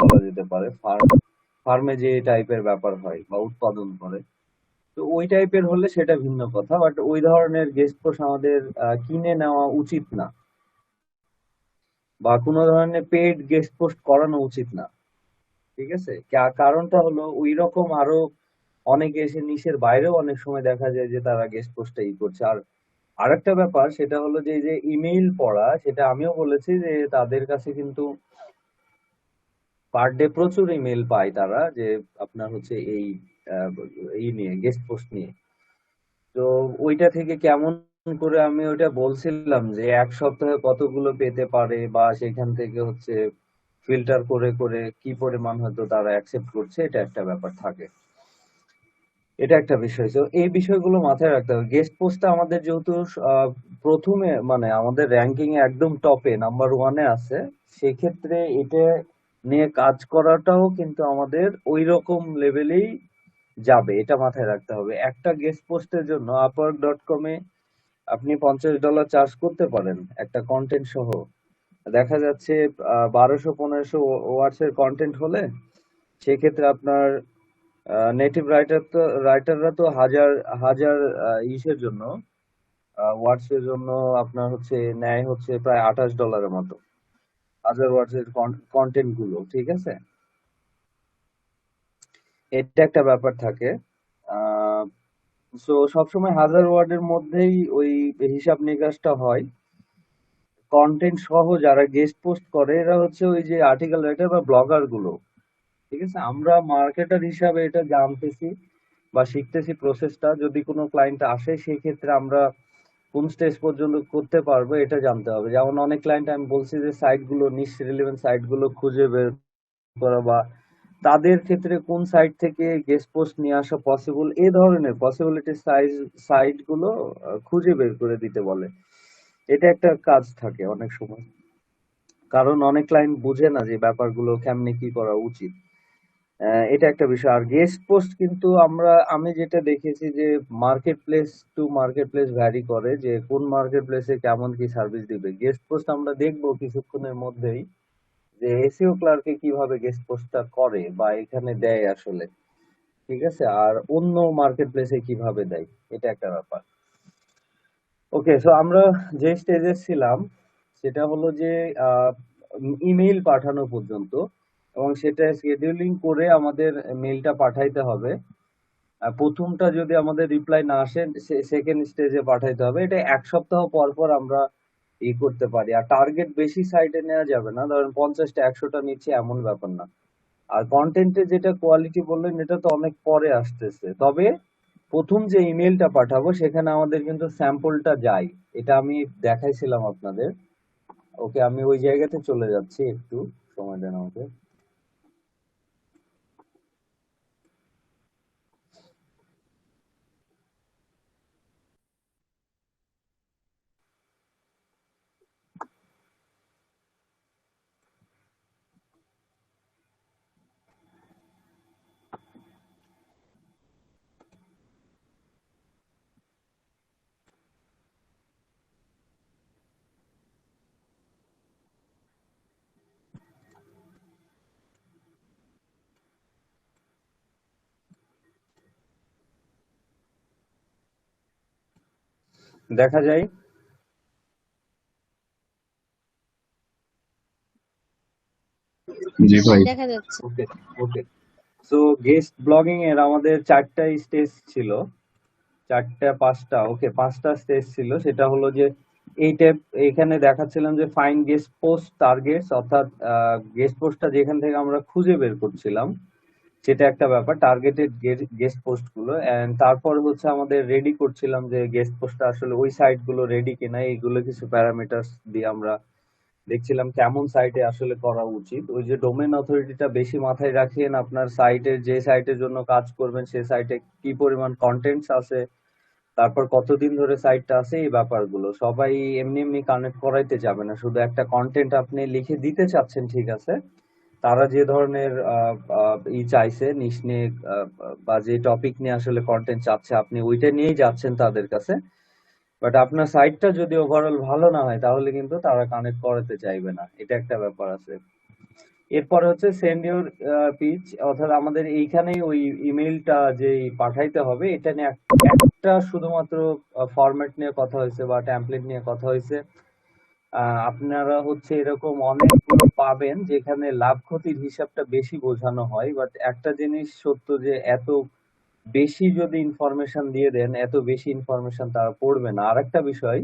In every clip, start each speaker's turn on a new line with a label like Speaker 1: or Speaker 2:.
Speaker 1: বলা যেতে পারে, ফার্মে যে টাইপের ব্যাপার হয় বা উৎপাদন করে, তো ওই টাইপের হলে সেটা ভিন্ন কথা, বাট ওই ধরনের গেস্ট পোস্ট আমাদের কিনে নেওয়া উচিত না, বা কোনো ধরনের পেইড গেস্ট পোস্ট করানো উচিত না। ঠিক আছে, কারণটা হলো ওই রকম আরো অনেকে এসে নিশের বাইরেও অনেক সময় দেখা যায় যে তারা গেস্ট পোস্টটা করছে। আর আরেকটা ব্যাপার সেটা হলো যে এই যে ইমেইল পড়া, সেটা আমিও বলেছি যে তাদের কাছে কিন্তু পার ডে প্রচুর ইমেল পায় তারা, যে আপনার হচ্ছে আহ, এই নিয়ে গেস্ট পোস্ট নিয়ে। তো ওইটা থেকে কেমন করে আমি ওইটা বলছিলাম যে এক সপ্তাহে কতগুলো পেতে পারে, বা সেখান থেকে হচ্ছে ফিল্টার করে করে কি পরিমাণ হয়তো তারা অ্যাকসেপ্ট করছে, এটা একটা ব্যাপার থাকে। এটা একটা বিষয়। তো এই বিষয়গুলো মাথায় রাখতে হবে। গেস্ট পোস্টটা আমাদের যেহেতু প্রথমে মানে আমাদের র্যাঙ্কিং এ একদম টপে নাম্বার ওয়ানে আছে, সেক্ষেত্রে এটা নিয়ে কাজ করাটাও কিন্তু আমাদের ওই রকম লেভেলেই যাবে, এটা মাথায় রাখতে হবে। একটা গেস্ট পোস্টের জন্য আপওয়ার্ক.কম-এ আপনি $50 চার্জ করতে পারেন একটা কন্টেন্ট সহ। দেখা যাচ্ছে 1200-1500 ওয়ার্ডস এর কন্টেন্ট হলে সেক্ষেত্রে আপনার নেটিভ রাইটাররা তো হাজার হাজার ইসের জন্য ওয়ার্ডস এর জন্য আপনার হচ্ছে নেয় হচ্ছে প্রায় $28 মতো, 1000 ওয়ার্ডস এর কন্টেন্ট গুলো। ঠিক আছে, এটা একটা ব্যাপার থাকে। সো সবসময় 1000 ওয়ার্ডের মধ্যেই ওই হিসাব নিকাশটা হয়। কন্টেন্ট সহ যারা গেস্ট পোস্ট করে এরা হচ্ছে ওই যে আর্টিকেল রাইটার বা ব্লগার গুলো। ঠিক আছে, আমরা মার্কেটার হিসাবে এটা জানতেছি বা শিখতেছি প্রসেসটা। যদি কোনো ক্লায়েন্ট আসে সেই ক্ষেত্রে আমরা কোন স্টেজ পর্যন্ত করতে পারবো এটা জানতে হবে। যেমন অনেক ক্লায়েন্ট আমি বলছি যে সাইট গুলো, নিশ রিলেভেন্ট সাইট গুলো খুঁজে বের করা, বা তাদের ক্ষেত্রে কোন সাইট থেকে গেস্ট পোস্ট নিয়ে আসা পসিবল, এই ধরনের পসিবিলিটি সাইট গুলো খুঁজে বের করে দিতে বলে। এটা একটা কাজ থাকে অনেক সময়, কারণ অনেক ক্লায়েন্ট বুঝে না যে ব্যাপারগুলো কেমনে কি করা উচিত। এটা একটা বিষয়। আর গেস্ট পোস্ট কিন্তু আমি যেটা দেখেছি যে marketplace to marketplace vary করে, যে কোন মার্কেট প্লেসে কেমন কি সার্ভিস দিবে। গেস্ট পোস্ট আমরা দেখবো কিছুক্ষণের মধ্যেই যে এসইও ক্লার্কে কিভাবে গেস্ট পোস্টটা করে বা এখানে দেয় আসলে। ঠিক আছে, আর অন্য মার্কেট প্লেসে কিভাবে দেয়, এটা একটা ব্যাপার। ওকে, সো আমরা যে স্টেজে ছিলাম সেটা হলো যে ইমেইল পাঠানো পর্যন্ত, এবং সেটা শিডিউলিং করে আমাদের মেইলটা পাঠাইতে হবে। প্রথমটা যদি আমাদের রিপ্লাই না আসে সেকেন্ড স্টেজে পাঠাইতে হবে। এটা এক সপ্তাহ পর পর আমরা করতে পারি। আর টার্গেট বেশি সাইটে নেওয়া যাবে না, ধরেন 50টা 100টা নিচ্ছে এমন ব্যাপার না। আর কন্টেন্টের যেটা কোয়ালিটি বললেন এটা তো অনেক পরে আসতেছে, তবে প্রথম যে ইমেলটা পাঠাবো সেখানে আমাদের কিন্তু স্যাম্পলটা যায়। এটা আমি দেখাইছিলাম আপনাদের। ওকে, আমি ওই জায়গাতে চলে যাচ্ছি, একটু সময় দেন আমাকে। দেখা যায়।
Speaker 2: জি ভাই।
Speaker 3: দেখা যাচ্ছে।
Speaker 1: ওকে, ওকে। সো গেস্ট ব্লগিং এর আমাদের 4টা স্টেজ ছিল, 4টা 5টা, ওকে 5টা স্টেজ ছিল। সেটা হলো যে এই টাইপ, এখানে দেখাচ্ছিলাম যে ফাইন গেস্ট পোস্ট টার্গেটস, অর্থাৎ গেস্ট পোস্টটা যেখান থেকে আমরা খুঁজে বের করছিলাম সেটা একটা ব্যাপার, টার্গেটেড গেস্ট পোস্ট গুলো। এন্ড তারপর হচ্ছে আমাদের রেডি করছিলাম যে গেস্ট পোস্টটা আসলে ওই সাইট গুলো রেডি কিনা, এইগুলো কিছু প্যারামিটার্স দিয়ে আমরা দেখছিলাম কেমন সাইটে আসলে করা উচিত। ওই যে ডোমেন অথরিটিটা বেশি মাথায় রাখিয়েন, আপনার সাইটের যে সাইটের জন্য কাজ করবেন সে সাইটে কি পরিমাণ কন্টেন্টস আছে, তারপর কতদিন ধরে সাইটটা আছে, এই ব্যাপারগুলো সবাই এমনি এমনি কানেক্ট করাইতে যাবে না। শুধু একটা কন্টেন্ট আপনি লিখে দিতে চাচ্ছেন, ঠিক আছে, তারা যে ধরনের চাইছে নিশ নিয়ে, বা যে টপিক নিয়ে আসলে কন্টেন্ট চাচ্ছে আপনি ওইটা নিয়েই যাচ্ছেন তাদের কাছে, বাট আপনার সাইটটা যদি ওভারঅল ভালো না হয় তাহলে কিন্তু তারা কানেক্ট করাতে চাইবে না। এটা একটা ব্যাপার আছে। এরপরে হচ্ছে সেন্ড ইউর পিচ, অর্থাৎ আমাদের এইখানে ওই ইমেইলটা যে পাঠাইতে হবে এটা নিয়ে একটা শুধুমাত্র ফরম্যাট নিয়ে কথা হয়েছে বা টেমপ্লেট নিয়ে কথা হয়েছে। আপনারা হচ্ছে এরকম অনেকগুলো পাবেন যেখানে লাভ ক্ষতির হিসাবটা বেশি বোঝানো হয়, বাট একটা জিনিস সত্য যে এত বেশি যদি ইনফরমেশন দিয়ে দেন, এত বেশি ইনফরমেশন তারা পড়বে না। আর একটা বিষয়,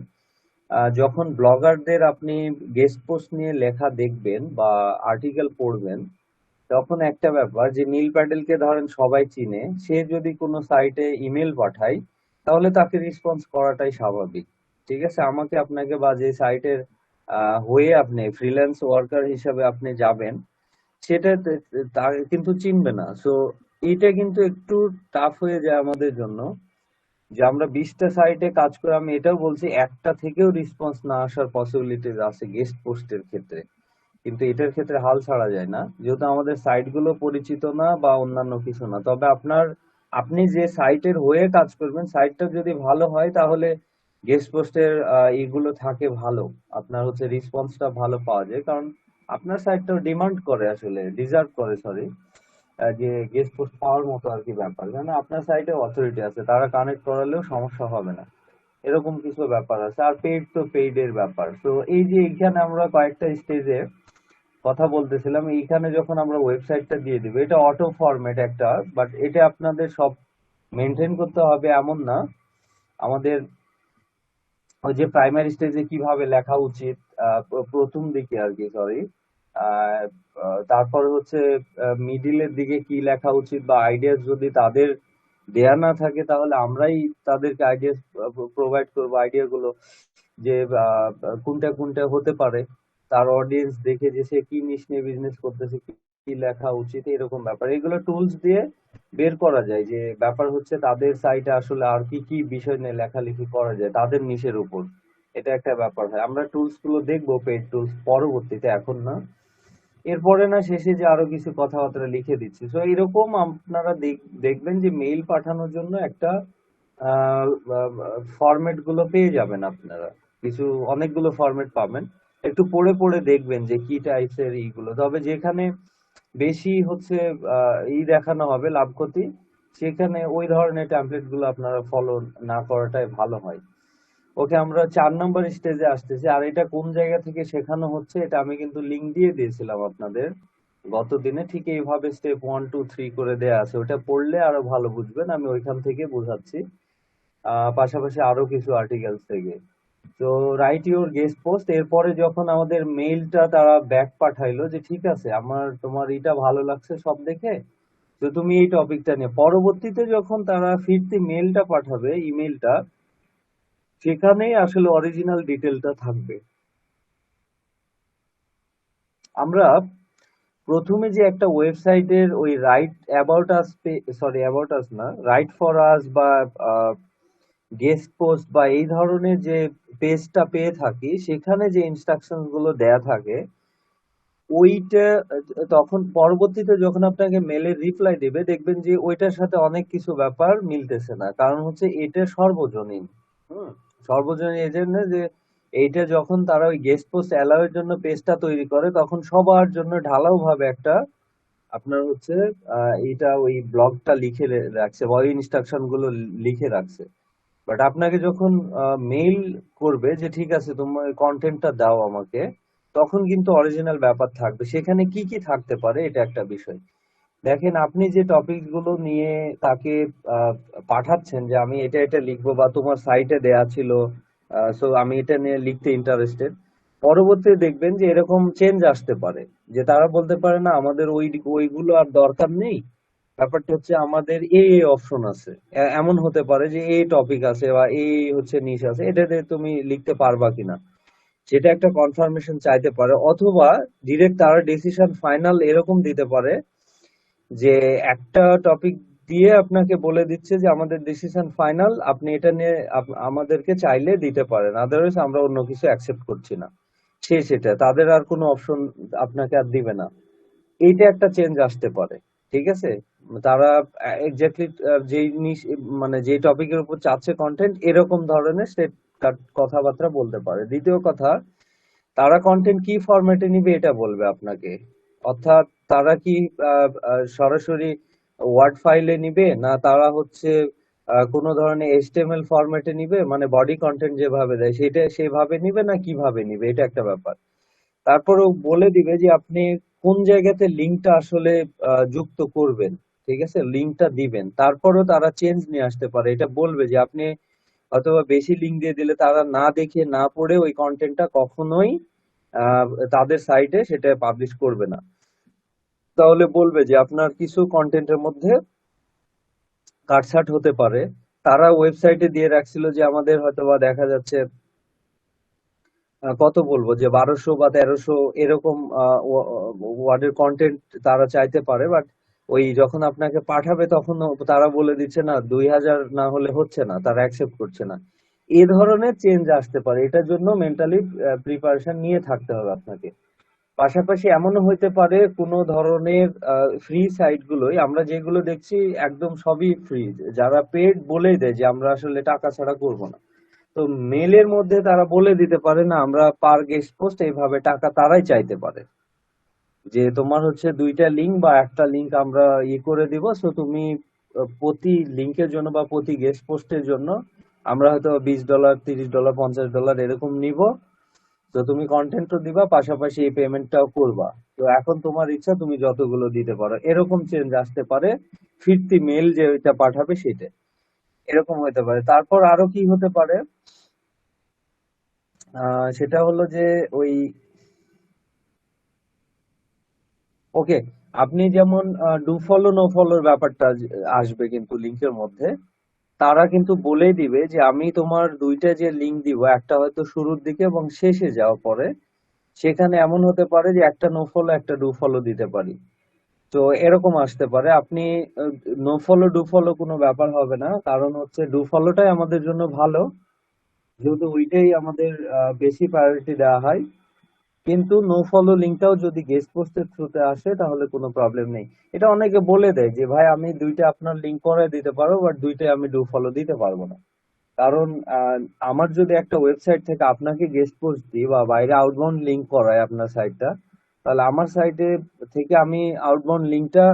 Speaker 1: যখন ব্লগারদের আপনি গেস্ট পোস্ট নিয়ে লেখা দেখবেন বা আর্টিকেল পড়বেন, তখন একটা ব্যাপার যে নীল প্যাটেলকে ধরেন সবাই চিনে, সে যদি কোনো সাইটে ইমেল পাঠায় তাহলে তাকে রেসপন্স করাটাই স্বাভাবিক। ঠিক আছে, আমাকে আপনাকে বা যে সাইটের হয়ে আপনি ফ্রিল্যান্স ওয়ার্কার হিসাবে আপনি যাবেন, সেটা তার কিন্তু চিনবে না। সো এটা কিন্তু একটু টাফ হয়ে যায় আমাদের জন্য, যে আমরা 20টা সাইটে কাজ করে আমি এটাও বলছি একটা থেকেও রেসপন্স না আসার পসিবিলিটিস আছে গেস্ট পোস্টের ক্ষেত্রে। কিন্তু এটার ক্ষেত্রে হাল ছাড়া যায় না, যেহেতু আমাদের সাইট গুলো পরিচিত না বা অন্যান্য কিছু না। তবে আপনি যে সাইটের হয়ে কাজ করবেন, সাইটটা যদি ভালো হয় তাহলে গেস্ট পোস্টের এগুলো থাকে ভালো, আপনার হচ্ছে রেসপন্সটা ভালো পাওয়া যায়, কারণ আপনার সাইটটা ডিমান্ড করে, আসলে ডিজার্ভ করে, সরি, যে গেস্ট পোস্ট পাওয়ার মতো আর কি ব্যাপার, কারণ আপনার সাইটে অথরিটি আছে, তারা কানেক্ট করালেও সমস্যা হবে না, এরকম কিছু ব্যাপার আছে। আর পেইড তো পেইড এর ব্যাপার। তো এই যে এখানে আমরা কয়েকটা স্টেজে কথা বলতেছিলাম, এইখানে যখন আমরা ওয়েবসাইটটা দিয়ে দিব, এটা অটো ফরম্যাট একটা, বাট এটা আপনাদের সব মেনটেন করতে হবে এমন না। আমাদের ওই যে প্রাইমারি স্টেজে কিভাবে লেখা উচিত, প্রথম দিকে আর কি, সরি, তারপরে হচ্ছে মিডিলের দিকে কি লেখা উচিত বা আইডিয়াস যদি তাদের দেয়া না থাকে তাহলে আমরাই তাদেরকে আইডিয়াস প্রোভাইড করবো, আইডিয়া গুলো যে কোনটা কোনটা হতে পারে, তার অডিয়েন্স দেখে যে সে কি নিশ নিয়ে বিজনেস করতেছে, কি কি লেখা উচিত, এরকম ব্যাপার। এগুলো টুলস দিয়ে বের করা যায়, যে ব্যাপার হচ্ছে তাদের সাইটে আসলে আর কি কি বিষয় নিয়ে লেখালেখি করা যায় তাদের নিশের উপর, এটা একটা ব্যাপার হয়। আমরা টুলস গুলো দেখবো, পেইড টুলস পরবর্তীতে, এখন না। এরপরে না শেষে যে আরো কিছু কথাবার্তা লিখে দিচ্ছি। তো এরকম আপনারা দেখবেন যে মেইল পাঠানোর জন্য একটা ফরম্যাট গুলো পেয়ে যাবেন আপনারা, কিছু অনেকগুলো ফরম্যাট পাবেন, একটু পড়ে পড়ে দেখবেন যে কি টাইপসের এইগুলো। তবে যেখানে বেশি হচ্ছে দেখানো হবে লাভ ক্ষতি, সেখানে ওই ধরনের টেমপ্লেট গুলো আপনারা ফলো না করাটাই ভালো হয়। ওকে, আমরা 4 নম্বর স্টেজে আসতেছি। আর এটা কোন জায়গা থেকে শেখানো হচ্ছে এটা আমি কিন্তু লিঙ্ক দিয়ে দিয়েছিলাম আপনাদের গত দিনে, ঠিক এইভাবে স্টেপ 1 2 3 করে দেয়া আছে, ওটা পড়লে আরো ভালো বুঝবেন, আমি ওইখান থেকে বোঝাচ্ছি, পাশাপাশি আরো কিছু আর্টিকেলস থেকে। তো রাইট ইউর গেস্ট পোস্ট, এরপরে যখন আমাদের মেইলটা তারা ব্যাক পাঠাইলো যে ঠিক আছে আমার তোমার এটা ভালো লাগছে সব দেখে, তো তুমি এই টপিকটা নিয়ে, পরবর্তীতে যখন তারা ফিরতি মেইলটা পাঠাবে, ইমেইলটা, সেখানেই আসলে অরিজিনাল ডিটেলটা থাকবে। আমরা প্রথমে যে একটা ওয়েবসাইটের ওই right about us, sorry about us না, রাইট ফর আস বা গেস্ট পোস্ট বা এই ধরনের যে পেজটা পেয়ে থাকি, সেখানে যে ইনস্ট্রাকশন গুলো দেয়া থাকে ওইটা, তখন পরবর্তীতে যখন আপনাকে মেলের রিপ্লাই দিবে দেখবেন যে ওইটার সাথে অনেক কিছু ব্যাপার মিলতেছে না, কারণ হচ্ছে এটা সর্বজনীন। হুম, সর্বজনীন এই জন্য যে এইটা যখন তারা ওই গেস্ট পোস্ট অ্যালাউ এর জন্য পেজটা তৈরি করে, তখন সবার জন্য ঢালাও ভাবে একটা আপনার হচ্ছে এটা ওই ব্লগটা লিখে রাখছে বা ওই ইনস্ট্রাকশন গুলো লিখে রাখছে। বাট আপনাকে যখন মেইল করবে যে ঠিক আছে তোমার কন্টেন্টটা দাও আমাকে, তখন কিন্তু অরিজিনাল ব্যাপার থাকবে। সেখানে কি কি থাকতে পারে এটা একটা বিষয়। দেখেন, আপনি যে টপিক গুলো নিয়ে তাকে আহ, পাঠাচ্ছেন যে আমি এটা এটা লিখবো বা তোমার সাইটে দেয়া ছিল, সো আমি এটা নিয়ে লিখতে ইন্টারেস্টেড, পরবর্তীতে দেখবেন যে এরকম চেঞ্জ আসতে পারে, যে তারা বলতে পারে না আমাদের ওইগুলো আর দরকার নেই, ব্যাপারটা হচ্ছে আমাদের এই এই অপশন আছে। এমন হতে পারে যে এই টপিক আছে বা এই হচ্ছে নিশ আছে, এটাতে তুমি লিখতে পারবা কিনা, সেটা একটা কনফার্মেশন চাইতে পারে। অথবা ডিরেক্ট তারা ডিসিশন ফাইনাল এরকম দিতে পারে যে একটা টপিক দিয়ে আপনাকে বলে দিচ্ছে যে আমাদের ডিসিশন ফাইনাল, আপনি এটা নিয়ে আমাদেরকে চাইলে দিতে পারেন, আদারওয়াইজ আমরা অন্য কিছু অ্যাকসেপ্ট করছি না। সেটা তাদের আর কোনো অপশন আপনাকে আর দিবে না। এইটা একটা চেঞ্জ আসতে পারে। ঠিক আছে, তারা এক্স্যাক্টলি যেই মানে যেই টপিকের উপর চাচ্ছে কন্টেন্ট, এরকম ধরনের সে কথাবার্তা বলতে পারে। দ্বিতীয় কথা, তারা কন্টেন্ট কি ফরম্যাটে নিবে এটা বলবে আপনাকে। অর্থাৎ তারা কি সরাসরি ওয়ার্ড ফাইলে নিবে, না তারা হচ্ছে কোনো ধরনের এইচটিএমএল ফরম্যাটে নিবে, মানে বডি কন্টেন্ট যেভাবে দেয় সেটা সেভাবে নিবে না কিভাবে নিবে, এটা একটা ব্যাপার। তারপরেও বলে দিবে যে আপনি কোন জায়গাতে লিঙ্কটা আসলে যুক্ত করবেন, ঠিক আছে, লিঙ্কটা দিবেন। তারপরেও তারা চেঞ্জ নিয়ে আসতে পারে, এটা বলবে যে আপনি অথবা বেশি লিঙ্ক দিয়ে দিলে তারা না দেখে না পড়ে ওই কন্টেন্টটা কখনোই আহ, তাদের সাইটে সেটা পাবলিশ করবে না। তাহলে বলবে যে আপনার কিছু কন্টেন্টের মধ্যে কাটছাট হতে পারে। তারা ওয়েবসাইটে দিয়ে রাখছিল যে আমাদের হয়তোবা দেখা যাচ্ছে কত বলবো যে 1200 বা 1300 এরকম ওয়ার্ডের কন্টেন্ট তারা চাইতে পারে, বাট ওই যখন আপনাকে পাঠাবে তখন তারা বলে দিচ্ছে না 2000 না হলে হচ্ছে না, তারা অ্যাকসেপ্ট করছে না। এ ধরনের চেঞ্জ আসতে পারে, এটার জন্য মেন্টালি প্রিপারেশন নিয়ে থাকতে হবে আপনাকে। পাশাপাশি এমনও হইতে পারে কোনো ধরনের ফ্রি সাইট গুলোই আমরা যেগুলো দেখছি একদম সবই ফ্রি, যারা পেড বলেই দেয় যে আমরা আসলে টাকা ছাড়া করব না। তো মেলের মধ্যে তারা বলে দিতে পারে না আমরা পার গেস্ট পোস্ট এইভাবে টাকা তারাই চাইতে পারে, যে তোমার হচ্ছে দুইটা লিঙ্ক বা একটা লিঙ্ক আমরা করে দিব, সো তুমি প্রতি লিঙ্কের জন্য বা প্রতি গেস্ট পোস্টের জন্য আমরা হয়তো $20, $30, $50 এরকম নিব। তো তুমি কন্টেন্টও দিবা, পাশাপাশি এই পেমেন্টটাও করবা। তো এখন তোমার ইচ্ছা, তুমি যতগুলো দিতে পারো, এরকম চেঞ্জ আসতে পারে। ফিরতি মেল যে ওইটা পাঠাবে সেটা এরকম হতে পারে। তারপর আরো কি হতে পারে, সেটা হলো যে ওই ওকে, আপনি যেমন ডু ফলো নো ফলোর ব্যাপারটা আসবে কিন্তু লিংকের মধ্যে। তারা কিন্তু বলেই দিবে যে আমি তোমার দুইটা যে লিংক দিব, একটা হয়তো শুরুর দিকে এবং শেষে যাওয়ার পরে, সেখানে এমন হতে পারে যে একটা নো ফলো একটা ডু ফলো দিতে পারি। তো এরকম আসতে পারে। আপনি নো ফলো ডু ফলো কোনো ব্যাপার হবে না, কারণ হচ্ছে ডু ফলোটাই আমাদের জন্য ভালো, যেহেতু ওইটাই আমাদের বেশি প্রায়োরিটি দেওয়া হয়। কিন্তু নো ফলো লিঙ্কটাও যদি গেস্ট পোস্টের থ্রুতে আসে তাহলে কোনো প্রবলেম নেই। এটা অনেকে বলে দেয় যে ভাই আমি দুইটা আপনার লিঙ্ক করে দিতে পারবো, বাট দুইটাই আমি ডু ফলো দিতে পারবো না। কারণ আমার যদি একটা ওয়েবসাইট থেকে আপনাকে গেস্ট পোস্ট দিই বা বাইরে আউটবাউন্ড লিঙ্ক করায় আপনার সাইটটা, তাহলে আমার সাইটে থেকে আমি আউটবাউন্ড লিঙ্কটা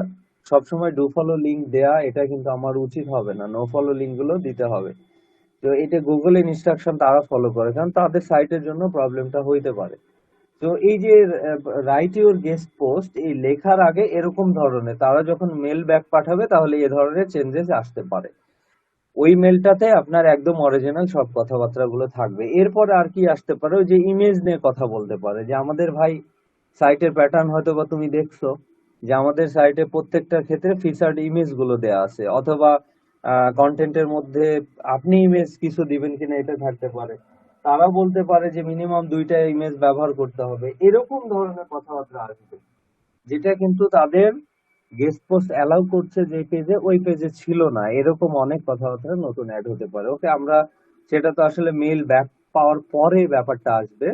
Speaker 1: সবসময় ডু ফলো লিঙ্ক দেয়া এটা কিন্তু আমার উচিত হবে না, নো ফলো লিঙ্ক গুলো দিতে হবে। তো এটা গুগলের ইনস্ট্রাকশন তারা ফলো করে, কারণ তাদের সাইটের জন্য প্রবলেমটা হইতে পারে। তো এই যে রাইট ইউর গেস্ট পোস্ট এই লেখার আগে এরকম ধরনের তারা যখন মেল ব্যাক পাঠাবে তাহলে এ ধরনের চেঞ্জেস আসতে পারে। ওই মেলটাতে আপনার একদম অরিজিনাল সব কথাবার্তা গুলো থাকবে। এরপর আর কি আসতে পারে, ওই যে ইমেজ নিয়ে কথা বলতে পারে যে আমাদের ভাই সাইটের প্যাটার্ন হয়তো বা তুমি দেখছো যে আমাদের সাইটে প্রত্যেকটা ক্ষেত্রে ফিচার্ড ইমেজ গুলো দেয়া আছে, অথবা কন্টেন্টের মধ্যে আপনি ইমেজ কিছু দিবেন কিনা এটা থাকতে পারে। তারা বলতে পারে যে মিনিমাম দুইটা ইমেজ ব্যবহার করতে হবে, এরকম ধরনের কথাবার্তা আসবে, যেটা কিন্তু তাদের গেস্ট পোস্ট অ্যালাউ করছে যে পেজে ওই পেজে ছিল না, এরকম অনেক কথাবার্তা নতুন অ্যাড হতে পারে। ওকে, আমরা সেটা তো আসলে মেল ব্যাক পাওয়ার পরে ব্যাপারটা আসবে।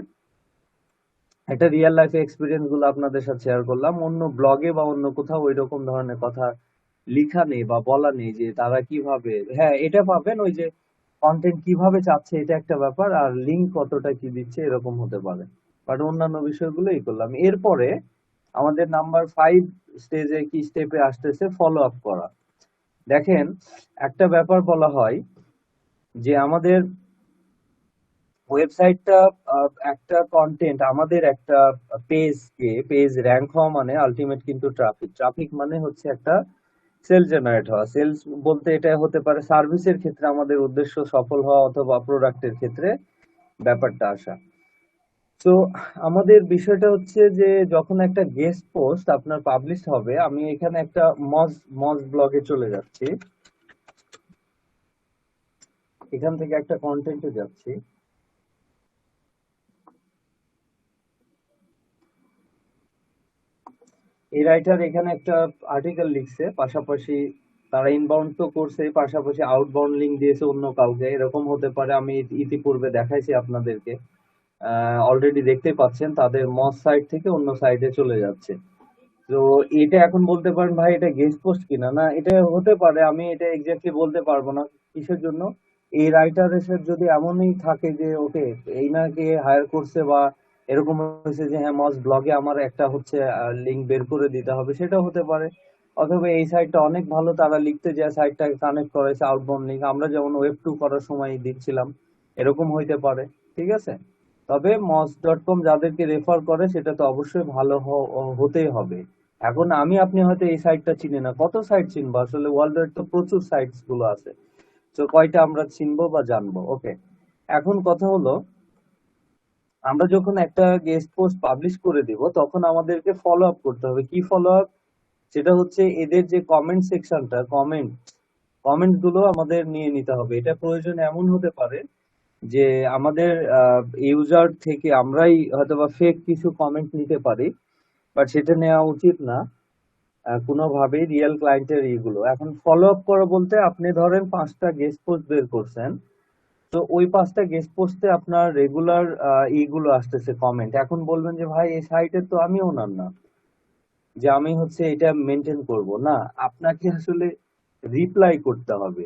Speaker 1: একটা রিয়েল লাইফে এক্সপিরিয়েন্স গুলো আপনাদের সাথে শেয়ার করলাম, অন্য ব্লগে বা অন্য কোথাও ওই রকম ধরনের কথা লিখা নেই বা বলা নেই যে তারা কিভাবে, হ্যাঁ এটা পাবেন ওই যে কন্টেন্ট কিভাবে চাচ্ছে এটা একটা ব্যাপার, আর লিঙ্ক কতটা কি দিচ্ছে এরকম হতে পারে। বাট অন্যান্য বিষয়গুলোই করলাম। এরপরে আমাদের নাম্বার 5 স্টেজে কি স্টেপে আসতেছে, ফলো আপ করা। দেখেন, একটা ব্যাপার বলা হয় যে আমাদের ওয়েবসাইটটা একটা কন্টেন্ট আমাদের একটা পেজ র্যাঙ্ক হওয়া মানে আলটিমেট কিন্তু ট্রাফিক। ট্রাফিক মানে হচ্ছে একটা সেলস জেনারেট হওয়া। সেলস বলতে এটা হতে পারে সার্ভিসের ক্ষেত্রে আমাদের উদ্দেশ্য সফল হওয়া, অথবা প্রোডাক্টের ক্ষেত্রে ব্যাপারটা আসা। তো আমাদের বিষয়টা হচ্ছে যে যখন একটা গেস্ট পোস্ট আপনার পাবলিশ হবে, আমি এখানে একটা মজ মজ ব্লগে চলে যাচ্ছি, এখান থেকে একটা কন্টেন্টে যাচ্ছি। এই রাইটার এখানে একটা আর্টিকেল লিখছে, পাশাপাশি তারা ইনবাউন্ড তো করছে, পাশাপাশি আউটবাউন্ড লিংক দিয়েছে অন্য কাউকে, এরকম হতে পারে। আমি ইতিপূর্বে দেখাইছি আপনাদেরকে, অলরেডি দেখতে পাচ্ছেন তাদের মস সাইট থেকে অন্য সাইটে চলে যাচ্ছে। তো এটা এখন বলতে পারেন ভাই এটা গেস্ট পোস্ট কিনা, না এটা হতে পারে, আমি এটা এক্স্যাক্টলি বলতে পারবো না। কিসের জন্য? এই রাইটার এসে যদি এমনই থাকে যে ওকে এই না কে হায়ার করছে বা এরকম হয়েছে যে হ্যাঁ মজ ব্লগে আমার একটা হচ্ছে লিঙ্ক বের করে দিতে হবে, সেটাও হতে পারে। অথবা এই সাইটটা অনেক ভালো, তারা লিখতে যায় সাইটটাকে কানেক্ট করেছে আউটবাউন্ড লিঙ্ক, আমরা যেমন ওয়েব টু করার সময় দিচ্ছিলাম, এরকম হইতে পারে। ঠিক আছে, তবে মজ.কম যাদেরকে রেফার করে সেটা তো অবশ্যই ভালো হতেই হবে। এখন আমি আপনি হয়তো এই সাইটটা চিনি না, কত সাইট চিনবো আসলে, ওয়ার্ল্ডের তো প্রচুর সাইটস গুলো আছে, তো কয়টা আমরা চিনবো বা জানবো? ওকে, এখন কথা হলো, আমরা যখন একটা গেস্ট পোস্ট পাবলিশ করে দিব তখন আমাদেরকে ফলো আপ করতে হবে। কি ফলো আপ? সেটা হচ্ছে এদের যে কমেন্ট সেকশনটা, কমেন্ট গুলো আমাদের নিয়ে নিতে হবে। এটা প্রয়োজন এমন হতে পারে যে আমাদের ইউজার থেকে আমরাই হয়তোবা ফেক কিছু কমেন্ট নিতে পারি, বাট সেটা নেওয়া উচিত না কোনোভাবেই রিয়েল ক্লায়েন্টের ইগুলো। এখন ফলো আপ করা বলতে, আপনি ধরেন 5টা গেস্ট পোস্ট বের করছেন, তো ওই 5টা গেস্ট পোস্টে আপনার রেগুলার ইগুলো আসতেছে কমেন্ট। এখন বলবেন যে ভাই এই সাইটে তো আমি ওনার না, যে আমি হচ্ছে এটা মেনটেন করব না, আপনাকে আসলে রিপ্লাই করতে হবে।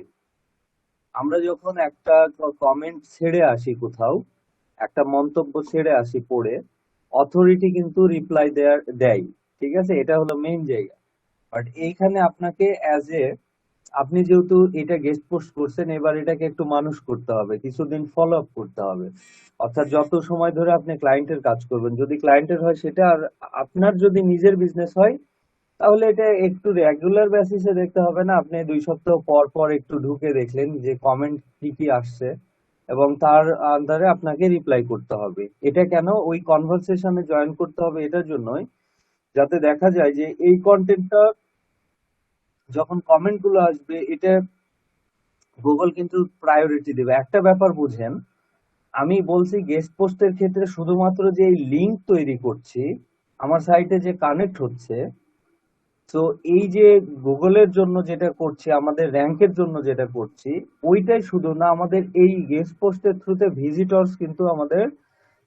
Speaker 1: আমরা যখন একটা কমেন্ট ছেড়ে আসি কোথাও, একটা মন্তব্য ছেড়ে আসি পড়ে, অথরিটি কিন্তু রিপ্লাই দেয়। ঠিক আছে, এটা হলো মেইন জায়গা। বাট এইখানে আপনাকে অ্যাজ এ, আপনি যেহেতু এটা গেস্ট পোস্ট করছেন, এবার এটাকে একটু মানুষ করতে হবে, কিছুদিন ফলো আপ করতে হবে। অর্থাৎ যত সময় ধরে আপনি ক্লায়েন্টের কাজ করবেন, যদি ক্লায়েন্টের হয় সেটা, আর আপনার যদি নিজের বিজনেস হয় তাহলে এটা একটু রেগুলার বেসিসে দেখতে হবে না, আপনি 2 সপ্তাহ পর পর একটু ঢুকে দেখলেন যে কমেন্ট কি কি আসছে, এবং তার আন্ডারে আপনাকে রিপ্লাই করতে হবে। এটা কেন? ওই কনভারসেশনে জয়েন করতে হবে এটার জন্যই, যাতে দেখা যায় যে এই কন্টেন্টটা যখন কমেন্ট গুলো আসবে, এটা গুগল কিন্তু প্রায়োরিটি দেবে। একটা ব্যাপার বুঝেন, আমি বলছি গেস্ট পোস্টের ক্ষেত্রে শুধুমাত্র যে এই লিঙ্ক তৈরি করছি, আমার সাইটে যে কানেক্ট হচ্ছে, তো এই যে গুগলের জন্য যেটা করছি, আমাদের র্যাঙ্কের জন্য যেটা করছি, ওইটাই শুধু না, আমাদের এই গেস্ট পোস্টের থ্রুতে ভিজিটরস কিন্তু আমাদের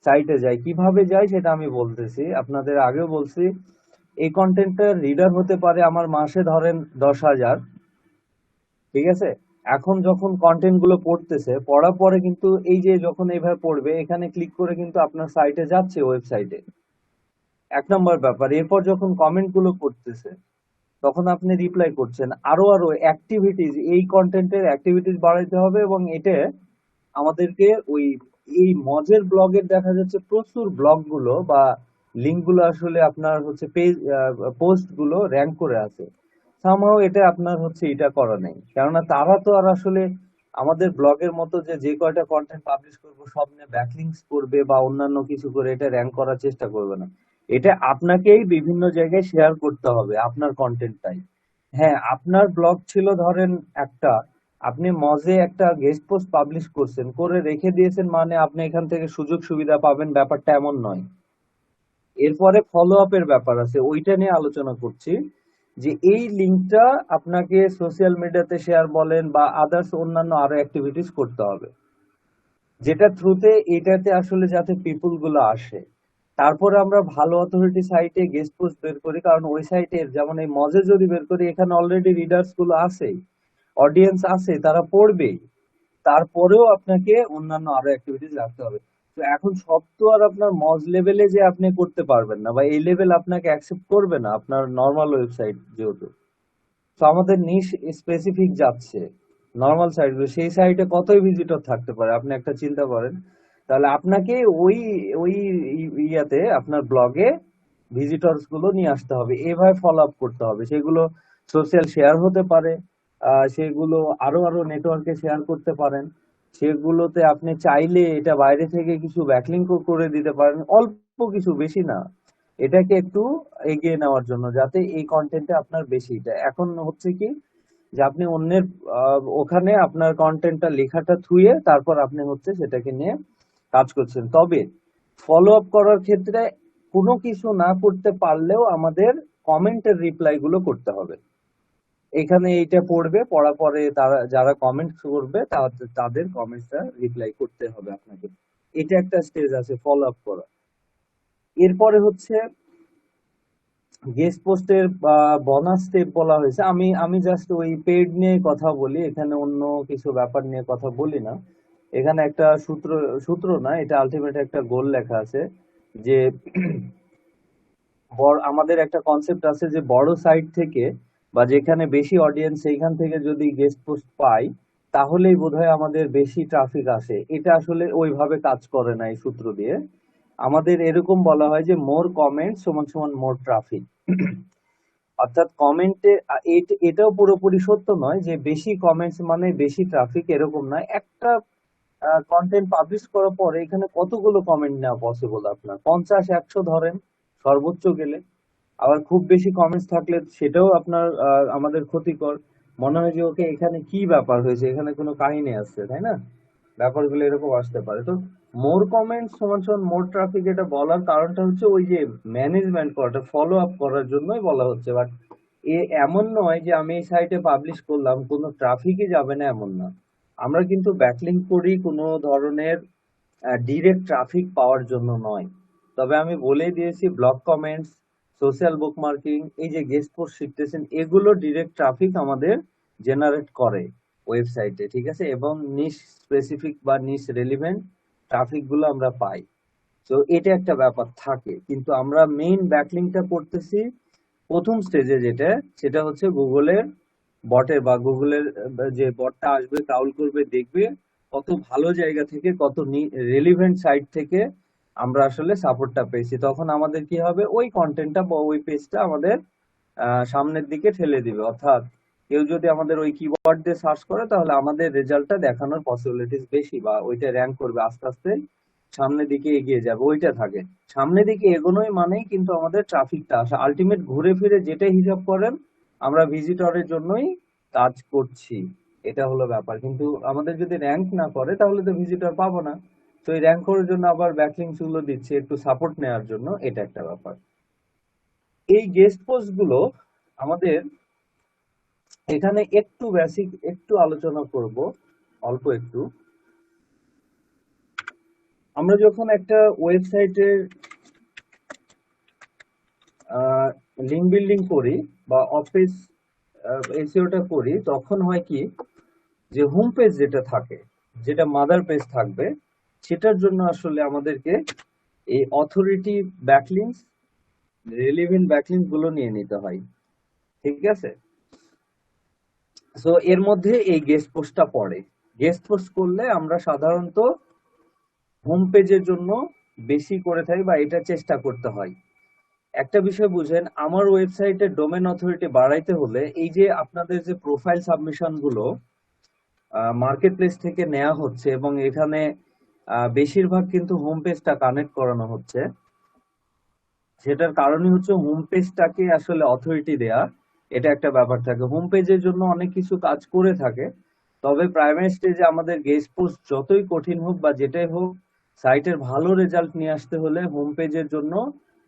Speaker 1: সাইটে যায়। কিভাবে যায় সেটা আমি বলতেছি, আপনাদের আগেও বলছি। এই কন্টেন্টের রিডার হতে পারে আমার মাসে ধরেন 10,000। ঠিক আছে, এখন যখন কন্টেন্ট গুলো পড়তেছে, পড়ার পরে কিন্তু এই যে যখন এইভাবে পড়বে, এখানে ক্লিক করে কিন্তু আপনার সাইটে যাচ্ছে, ওয়েবসাইটে। 1 নম্বর ব্যাপার, এরপর যখন কমেন্ট গুলো করতেছে তখন আপনি রিপ্লাই করছেন, আরো আরো অ্যাক্টিভিটিজ, এই কন্টেন্টের অ্যাক্টিভিটিজ বাড়াইতে হবে। এবং এটা আমাদেরকে ওই, এই মজের ব্লগের দেখা যাচ্ছে প্রচুর ব্লগ গুলো বা লিঙ্ক গুলো আসলে আপনার হচ্ছে পেজ, পোস্ট গুলো র্যাঙ্ক করে আছে। সামহাও এটা আপনার হচ্ছে এটা করা নেই, কেননা তারা তো আর আসলে আমাদের ব্লগের মতো যে যে কয়টা কন্টেন্ট পাবলিশ করব সব নিয়ে ব্যাকলিংস করবে বা অন্যান্য কিছু করে এটা র্যাঙ্ক করার চেষ্টা করবে না। এটা আপনাকেই বিভিন্ন জায়গায় শেয়ার করতে হবে আপনার কন্টেন্টটাই। হ্যাঁ, আপনার ব্লগ ছিল ধরেন একটা, আপনি মজে একটা গেস্ট পোস্ট পাবলিশ করছেন, করে রেখে দিয়েছেন, মানে আপনি এখান থেকে সুযোগ সুবিধা পাবেন, ব্যাপারটা এমন নয়। এরপরে ফলো আপের ব্যাপার আছে, ওইটা নিয়ে আলোচনা করছি। যে এই লিঙ্কটা আপনাকে সোশ্যাল মিডিয়াতে শেয়ার বলেন বা আদার্স অন্যান্য আরো অ্যাক্টিভিটিস করতে হবে, যেটা থ্রুতে এটাতে আসলে যাতে পিপুল গুলো আসে। তারপরে আমরা ভালো অথরিটি সাইটে গেস্ট পোস্ট বের করি, কারণ ওই সাইটে যেমন এই মজে যদি বের করি, এখানে অলরেডি রিডার্স গুলো আছে, অডিয়েন্স আছে, তারা পড়বেই। তারপরেও আপনাকে অন্যান্য আরো অ্যাক্টিভিটিস রাখতে হবে। তো এখন সব তো আর আপনার মজ লেভেলে যে আপনি করতে পারবেন না, বা এই লেভেল আপনাকে অ্যাকসেপ্ট করবে না আপনার নর্মাল ওয়েবসাইট যেহেতু। তো আমাদের নিশ স্পেসিফিক যাচ্ছে নর্মাল সাইটগুলো, সেই সাইটে কতই ভিজিটর থাকতে পারে আপনি একটা চিন্তা করেন। তাহলে আপনাকে ওই ওই ইয়াতে আপনার ব্লগে ভিজিটরস গুলো নিয়ে আসতে হবে, এভাবে ফলো আপ করতে হবে। সেগুলো সোশ্যাল শেয়ার হতে পারে, সেগুলো আরো আরো নেটওয়ার্কে শেয়ার করতে পারেন, সেগুলোতে আপনি চাইলে এটা বাইরে থেকে কিছু ব্যাকলিংক করে দিতে পারেন, অল্প কিছু, বেশি না, এটাকে একটু এগিয়ে নেওয়ার জন্য, যাতে এই কন্টেন্টে আপনার বেশিটা। এখন হচ্ছে কি, যে আপনি অন্যের ওখানে আপনার কন্টেন্টটা লেখাটা থুয়ে তারপর আপনি হচ্ছে সেটাকে নিয়ে কাজ করছেন। তবে ফলো আপ করার ক্ষেত্রে কোনো কিছু না করতে পারলেও আমাদের কমেন্টের রিপ্লাই গুলো করতে হবে। এখানে এইটা পড়বে, পড়ার পরে তারা যারা কমেন্ট করবে তাদের কমেন্টটা রিপ্লাই করতে হবে আপনাকে। এটা একটা স্টেজ আছে ফলো আপ করা। এরপরে হচ্ছে গেস্ট পোস্টের বোনাস স্টেপ বলা হয়েছে। আমি আমি জাস্ট ওই পেড নিয়ে কথা বলি, এখানে অন্য কিছু ব্যাপার নিয়ে কথা বলি না। এখানে একটা সূত্র, সূত্র না, এটা আলটিমেট একটা গোল লেখা আছে। যে আমাদের একটা কনসেপ্ট আছে যে বড় সাইট থেকে বা যেখানে বেশি অডিয়েন্স সেইখান থেকে যদি গেস্ট পোস্ট পাই তাহলেই বোধহয় আমাদের বেশি ট্রাফিক আসে। এটা আসলে ওইভাবে কাজ করে না এই সূত্র দিয়ে। আমাদের এরকম বলা হয় যে মোর কমেন্ট সমান সমান মোর ট্রাফিক। অর্থাৎ কমেন্টে এটাও পুরোপুরি সত্য নয় যে বেশি কমেন্টস মানে বেশি ট্রাফিক, এরকম নয়। একটা কন্টেন্ট পাবলিশ করার পরে এখানে কতগুলো কমেন্ট নেওয়া পসিবল আপনার? 50-100 ধরেন সর্বোচ্চ গেলে। আবার খুব বেশি কমেন্টস থাকলে সেটাও আপনার আমাদের ক্ষতিকর। মনে হয় যে ওকে এখানে কি ব্যাপার হয়েছে, এখানে কোনো কাহিনী আছে, তাই না? ব্যাপারগুলো এরকম আসতে পারে। তো মোর কমেন্ট সমান সমান মোর ট্রাফিক, এটা বলার কারণটা হচ্ছে ওই যে ম্যানেজমেন্ট করাটা, ফলো আপ করার জন্যই বলা হচ্ছে। বাট এমন নয় যে আমি এই সাইটে পাবলিশ করলাম কোনো ট্রাফিকই যাবে না, এমন না। আমরা কিন্তু ব্যাকলিংক করি কোনো ধরনের ডিরেক্ট ট্রাফিক পাওয়ার জন্য নয়। তবে আমি বলেই দিয়েছি ব্লগ কমেন্টস, সোশ্যাল বুকমার্কিং, এই যে গেস্ট পোস্ট শিখতেছেন, এগুলো ডিরেক্ট ট্রাফিক আমাদের জেনারেট করে ওয়েবসাইটে, ঠিক আছে? এবং নিশ স্পেসিফিক বা নিশ রেলিভেন্ট ট্রাফিক গুলো আমরা পাই। তো এটা একটা ব্যাপার থাকে, কিন্তু আমরা মেইন ব্যাকলিংটা করতেছি প্রথম স্টেজে যেটা, সেটা হচ্ছে গুগলের বটের বা গুগলের যে বটটা আসবে ক্রাউল করবে, দেখবে কত ভালো জায়গা থেকে, কত রেলিভেন্ট সাইট থেকে আমরা আসলে সাপোর্টটা পেয়েছি। তখন আমাদের কি হবে, ওই কন্টেন্টটা বা ওই পেজটা আমাদের সামনের দিকে ঠেলে দিবে। অর্থাৎ কেউ যদি আমাদের ওই কিওয়ার্ড দিয়ে সার্চ করে তাহলে আমাদের রেজাল্টটা দেখানোর পসিবিলিটিস বেশি, বা ওইটা র্যাঙ্ক করবে আস্তে আস্তে, সামনের দিকে এগিয়ে যাবে, ওইটা থাকে। সামনের দিকে এগোনোই মানেই কিন্তু আমাদের ট্রাফিকটা আসা। আলটিমেট ঘুরে ফিরে যেটাই হিসাব করেন আমরা ভিজিটরের জন্যই কাজ করছি, এটা হলো ব্যাপার। কিন্তু আমাদের যদি র্যাঙ্ক না করে তাহলে তো ভিজিটর পাবো না। তো এই র্যাঙ্ক করার জন্য আবার ব্যাকলিংস গুলো দিচ্ছে একটু সাপোর্ট নেওয়ার জন্য, এটা একটা ব্যাপার। এই গেস্ট পোস্ট গুলো আমাদের এখানে একটু বেসিক একটু আলোচনা করব, অল্প একটু। আমরা যখন একটা ওয়েবসাইটের লিঙ্ক বিল্ডিং করি বা অফিস এসইওটা করি, তখন হয় কি যে হোম পেজ যেটা থাকে, যেটা মাদার পেজ থাকবে, সেটার জন্য আসলে আমাদেরকে এই অথরিটি ব্যাকলিংস, রেলিভেন্ট ব্যাকলিংস গুলো নিয়ে নিতে হয়, ঠিক আছে? সো এর মধ্যে এই গেস্ট পোস্টটা পড়ে। গেস্ট পোস্ট করলে আমরা সাধারণত হোম পেজের জন্য বেশি করে থাকি বা এটা চেষ্টা করতে হয়। একটা বিষয় বুঝেন, আমার ওয়েবসাইটের ডোমেন অথরিটি বাড়াইতে হলে এই যে আপনাদের যে প্রোফাইল সাবমিশন গুলো মার্কেট প্লেস থেকে নেওয়া হচ্ছে এবং এখানে বেশিরভাগ কিন্তু হোম পেজটা কানেক্ট করানো হচ্ছে, সেটার কারণই হচ্ছে হোম পেজটাকে আসলে অথরিটি দেয়া। এটা একটা ব্যাপার থাকে, হোম পেজের জন্য অনেক কিছু কাজ করে থাকে। তবে প্রাইমারি স্টেজে আমাদের গেস্ট পোস্ট যতই কঠিন হোক বা যেটাই হোক, সাইটের ভালো রেজাল্ট নিয়ে আসতে হলে হোম পেজের জন্য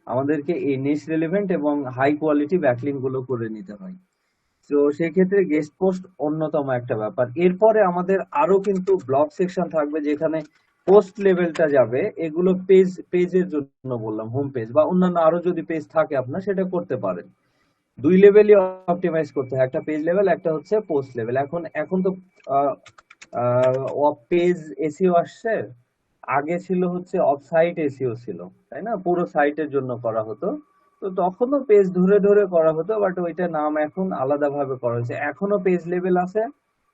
Speaker 1: আমাদেরকে এই নিশ রেলিভেন্ট এবং হাই কোয়ালিটি ব্যাকলিং গুলো করে নিতে হয়। তো সেই ক্ষেত্রে গেস্ট পোস্ট অন্যতম একটা ব্যাপার। এরপরে আমাদের আরো কিন্তু ব্লগ সেকশন থাকবে যেখানে পোস্ট লেভেলটা যাবে। এগুলো পেজের জন্য বললাম, হোম পেজ বা অন্যান্য আরো যদি পেজ থাকে আপনার, সেটা করতে পারেন। দুই লেভেলই অপটিমাইজ করতে হয়, একটা পেজ লেভেল, একটা হচ্ছে পোস্ট লেভেল। এখন এখন তো পেজ এসইও আসছে, আগে ছিল হচ্ছে অফ সাইট এসইও ছিল, তাই না? পুরো সাইটের জন্য করা হতো। তো তখনও পেজ ধরে ধরে করা হতো, বাট ওইটা নাম এখন আলাদা ভাবে করা হয়েছে। এখনো পেজ লেভেল আছে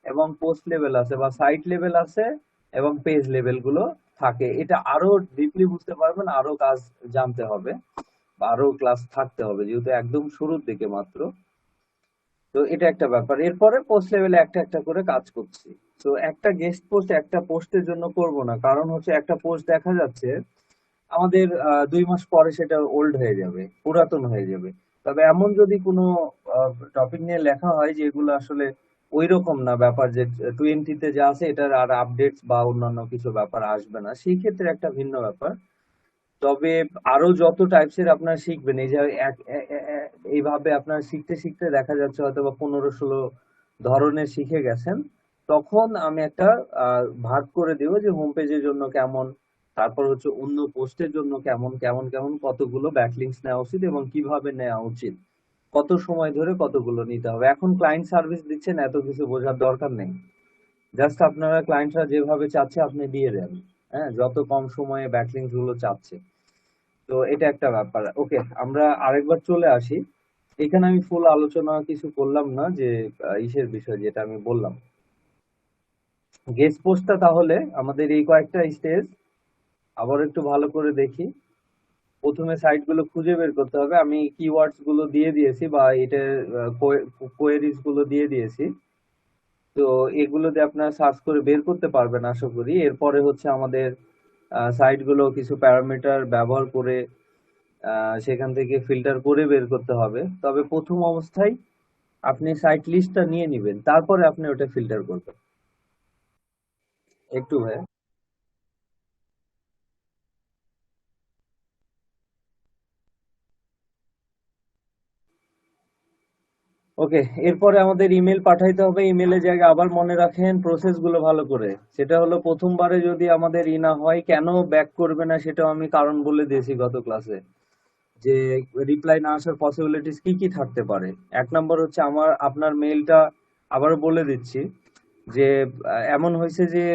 Speaker 1: এবং পোস্ট লেভেল আছে বা সাইট লেভেল আছে এবং পেজ লেভেল গুলো থাকে। এটা আরো ডিপলি বুঝতে পারবেন, আরো কাজ জানতে হবে বা আরো ক্লাস থাকতে হবে, যেহেতু একদম শুরুর দিকে মাত্র। তো এটা একটা ব্যাপার। এরপরে পোস্ট লেভেলে একটা একটা করে কাজ করছি। তো একটা গেস্ট পোস্ট একটা পোস্টের জন্য করব না, কারণ হচ্ছে একটা পোস্ট দেখা যাচ্ছে আমাদের 2 মাস পরে সেটা ওল্ড হয়ে যাবে, পুরাতন হয়ে যাবে। তবে এমন যদি কোনো টপিক নিয়ে লেখা হয় যেগুলো আসলে ওই রকম না, ব্যাপার যে 20 তে যা আছে এটার আর আপডেটস বা অন্যান্য কিছু ব্যাপার আসবে না, সেই ক্ষেত্রে একটা ভিন্ন ব্যাপার। তবে আরো যত টাইপসের আপনারা শিখবেন, এই যে এইভাবে আপনারা শিখতে শিখতে দেখা যাচ্ছে হয়তো বা 15-16 ধরনের শিখে গেছেন, তখন আমি একটা ভাগ করে দিব যে হোম পেজের জন্য কেমন, তারপর হচ্ছে অন্য পোস্টের জন্য কেমন কেমন কেমন কতগুলো ব্যাকলিংস নেওয়া উচিত এবং কিভাবে নেওয়া উচিত, কত সময় ধরে কতগুলো নিতে হবে। এখন ক্লায়েন্ট সার্ভিস দিচ্ছেন, এত কিছু বোঝার দরকার নেই। জাস্ট আপনারা ক্লায়েন্টরা যেভাবে চাচ্ছে আপনি দিয়ে দেন, হ্যাঁ, যত কম সময়ে ব্যাকলিংস গুলো চাচ্ছে। তো এটা একটা ব্যাপার। ওকে, আমরা আরেকবার চলে আসি। এখানে আমি ফুল আলোচনা কিছু করলাম না, যে ইসের বিষয় যেটা আমি বললাম, গেস্ট পোস্টটা তাহলে আমাদের এই কয়েকটা স্টেজ আবার একটু ভালো করে দেখি। প্রথমে সাইট গুলো খুঁজে বের করতে হবে। আমি কিওয়ার্ডস গুলো দিয়ে দিয়েছি, বা এটার কোয়েরিজ গুলো দিয়ে দিয়েছি। তো এগুলো দিয়ে আপনারা সার্চ করে বের করতে পারবেন আশা করি। এরপরে হচ্ছে আমাদের সাইট গুলো কিছু প্যারামিটার ব্যবহার করে সেখান থেকে ফিল্টার করে বের করতে হবে। তবে প্রথম অবস্থায় আপনি সাইট লিস্টটা নিয়ে নিবেন, তারপরে আপনি ওটা ফিল্টার করবেন। একটু ভাই। ওকে, এরপরে আমাদের ইমেল পাঠাইতে হবে। ইমেলের জায়গায় আবার মনে রাখেন প্রসেস গুলো ভালো করে। সেটা হলো, প্রথমবারে যদি আমাদের না হয়, কেন ব্যাক করবে না সেটাও আমি কারণ বলে দিয়েছি গত ক্লাসে, যে রিপ্লাই না আসার পসিবিলিটিস কি কি থাকতে পারে। এক নম্বর হচ্ছে, আপনার মেইলটা আবারও বলে দিচ্ছি, যে এমন হয়েছে যে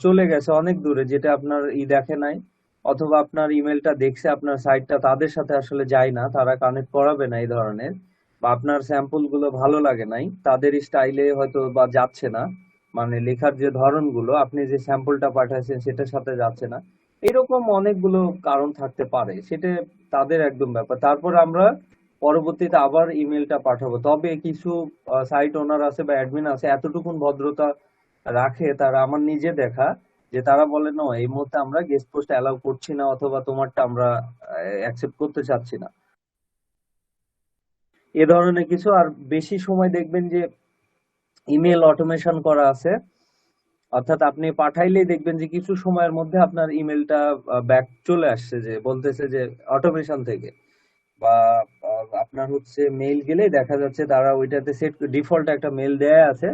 Speaker 1: চলে গেছে অনেক দূরে, যেটা আপনার দেখে নাই, অথবা আপনার ইমেলটা দেখছে, আপনার সাইটটা তাদের সাথে আসলে যায় না, তারা কানেক্ট করাবে না এই ধরনের, বা আপনার স্যাম্পল গুলো ভালো লাগে নাই, তাদের স্টাইলে হয়তো বা যাচ্ছে না, মানে লেখার যে ধরনগুলো আপনি যে স্যাম্পলটা পাঠাচ্ছেন সেটার সাথে যাচ্ছে না। এরকম অনেকগুলো কারণ থাকতে পারে, সেটা তাদের একদম ব্যাপার। তারপর আমরা পরবর্তীতে আবার ইমেলটা পাঠাবো। তবে কিছু সাইট ওনার আছে বা অ্যাডমিন আছে, এতটুকুন ভদ্রতা রাখে, তারা আমার নিজে দেখা, যে তারা বলে না, এই মুহূর্তে আমরা গেস্ট পোস্ট অ্যালাউ করছি না, অথবা তোমারটা আমরা অ্যাকসেপ্ট করতে চাচ্ছি না, এ ধরনের কিছু। আর বেশি সময় দেখবেন যে ইমেল অটোমেশন করা আছে, অর্থাৎ আপনি পাঠাইলেই দেখবেন যে কিছু সময়ের মধ্যে আপনার ইমেলটা ব্যাক চলে আসছে, যে বলতেছে যে অটোমেশন থেকে, বা আপনার হচ্ছে মেইল গেলে দেখা যাচ্ছে তারা ওইটাতে সেট ডিফল্ট একটা মেল দেয়া আছে,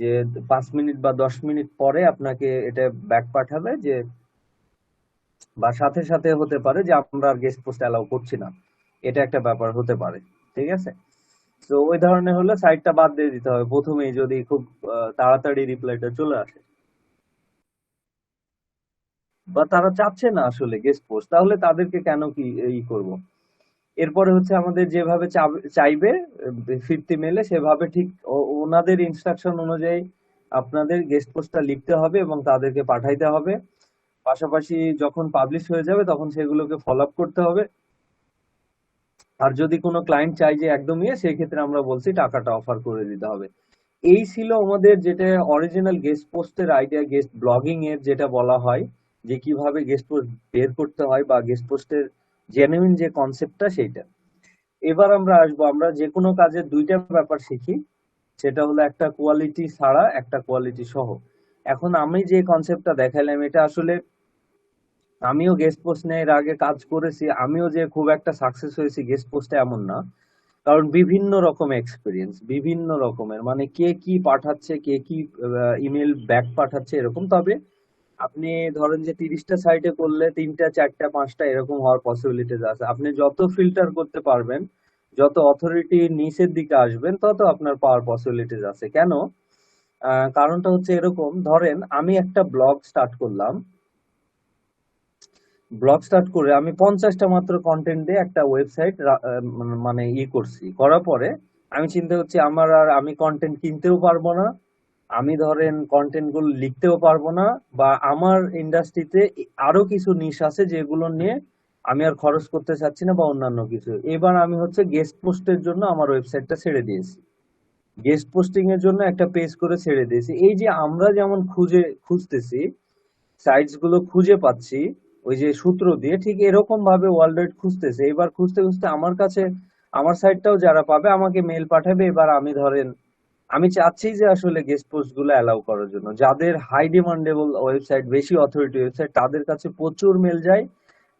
Speaker 1: যে 5 মিনিট বা 10 মিনিট পরে আপনাকে এটা ব্যাক পাঠাবে, যে বা সাথে সাথে হতে পারে যে আমরা আর গেস্ট পোস্ট অ্যালাউ করছি না, এটা একটা ব্যাপার হতে পারে। ঠিক আছে, তো ওই ধরনের হলে সাইটটা বাদ দিয়ে দিতে হবে প্রথমেই, যদি খুব তাড়াতাড়ি রিপ্লাইটা চলে আসে, বা তারা চাচ্ছে না আসলে গেস্ট পোস্ট, তাহলে তাদেরকে কেন কি এই করব। এরপরে হচ্ছে আমাদের যেভাবে চাইবে ফিরতি মেলে, সেভাবে ঠিক ওনাদের ইনস্ট্রাকশন অনুযায়ী আপনাদের গেস্ট পোস্টটা লিখতে হবে এবং তাদেরকে পাঠাইতে হবে। পাশাপাশি যখন পাবলিশ হয়ে যাবে তখন সেগুলোকে ফলো আপ করতে হবে। আর যদি কোনো ক্লায়েন্ট চাই যে একদম সেই ক্ষেত্রে আমরা বলছি টাকাটা অফার করে দিতে হবে। এই ছিল আমাদের যেটা অরিজিনাল গেস্ট পোস্টের আইডিয়া, গেস্ট ব্লগিং এর যেটা বলা হয়, যে কিভাবে গেস্ট পোস্ট বের করতে হয়, বা গেস্ট পোস্টের জেনুইন যে কনসেপ্টটা সেইটা। এবার আমরা আসবো, আমরা যে কোনো কাজের দুইটা ব্যাপার শিখি, সেটা হলো একটা কোয়ালিটি ছাড়া, একটা কোয়ালিটি সহ। এখন আমি যে কনসেপ্টটা দেখাইলাম, এটা আসলে আমিও গেস্ট পোস্ট নিয়ে এর আগে কাজ করেছি, আমিও যে খুব একটা সাকসেস হয়েছি গেস্ট পোস্টে এমন না। কারণ বিভিন্ন রকম এক্সপিরিয়েন্স, বিভিন্ন রকমের, মানে কে কি পাঠাচ্ছে, কে কি ইমেল ব্যাক পাঠাচ্ছে এরকম। তবে আপনি ধরেন যে 30টা সাইটে করলে 3টা 4টা 5টা এরকম হওয়ার পসিবিলিটিস আছে। আপনি যত ফিল্টার করতে পারবেন, যত অথরিটি নিচের দিকে আসবেন, তত আপনার পাওয়ার পসিবিলিটিস আছে। কেন? কারণটা হচ্ছে এরকম, ধরেন আমি একটা ব্লগ স্টার্ট করলাম, ব্লগ স্টার্ট করে আমি 50টা মাত্র কন্টেন্ট দিয়ে একটা ওয়েবসাইট মানে করছি, করার পরে আমি চিন্তা করছি আমি কন্টেন্ট কিনতেও পারবো না, আমি ধরেন কন্টেন্ট গুলো লিখতেও পারবো না, বা আমার ইন্ডাস্ট্রিতে আরো কিছু নিশ আছে যেগুলো নিয়ে আমি আর খরচ করতে চাচ্ছি না, বা অন্যান্য কিছু। এবার আমি হচ্ছে গেস্ট পোস্টের জন্য আমার ওয়েবসাইটটা ছেড়ে দিয়েছি, গেস্ট পোস্টিং এর জন্য একটা পেজ করে ছেড়ে দিয়েছি। এই যে আমরা যেমন খুঁজতেছি, সাইটস গুলো খুঁজে পাচ্ছি ওই যে সূত্র দিয়ে, ঠিক এরকম ভাবে ওয়ার্ল্ড ওয়াইড খুঁজতেছে। এবার খুঁজতে খুঁজতে আমার কাছে আমার সাইটটাও যারা পাবে আমাকে মেল পাঠাবে। এবার আমি ধরেন আমি চাচ্ছি যে আসলে গেস্ট পোস্ট গুলো অ্যালাউ করার জন্য, যাদের হাই ডিমান্ডেবল ওয়েবসাইট, বেশি অথরিটি ওয়েবসাইট, তাদের কাছে প্রচুর মেল যায়,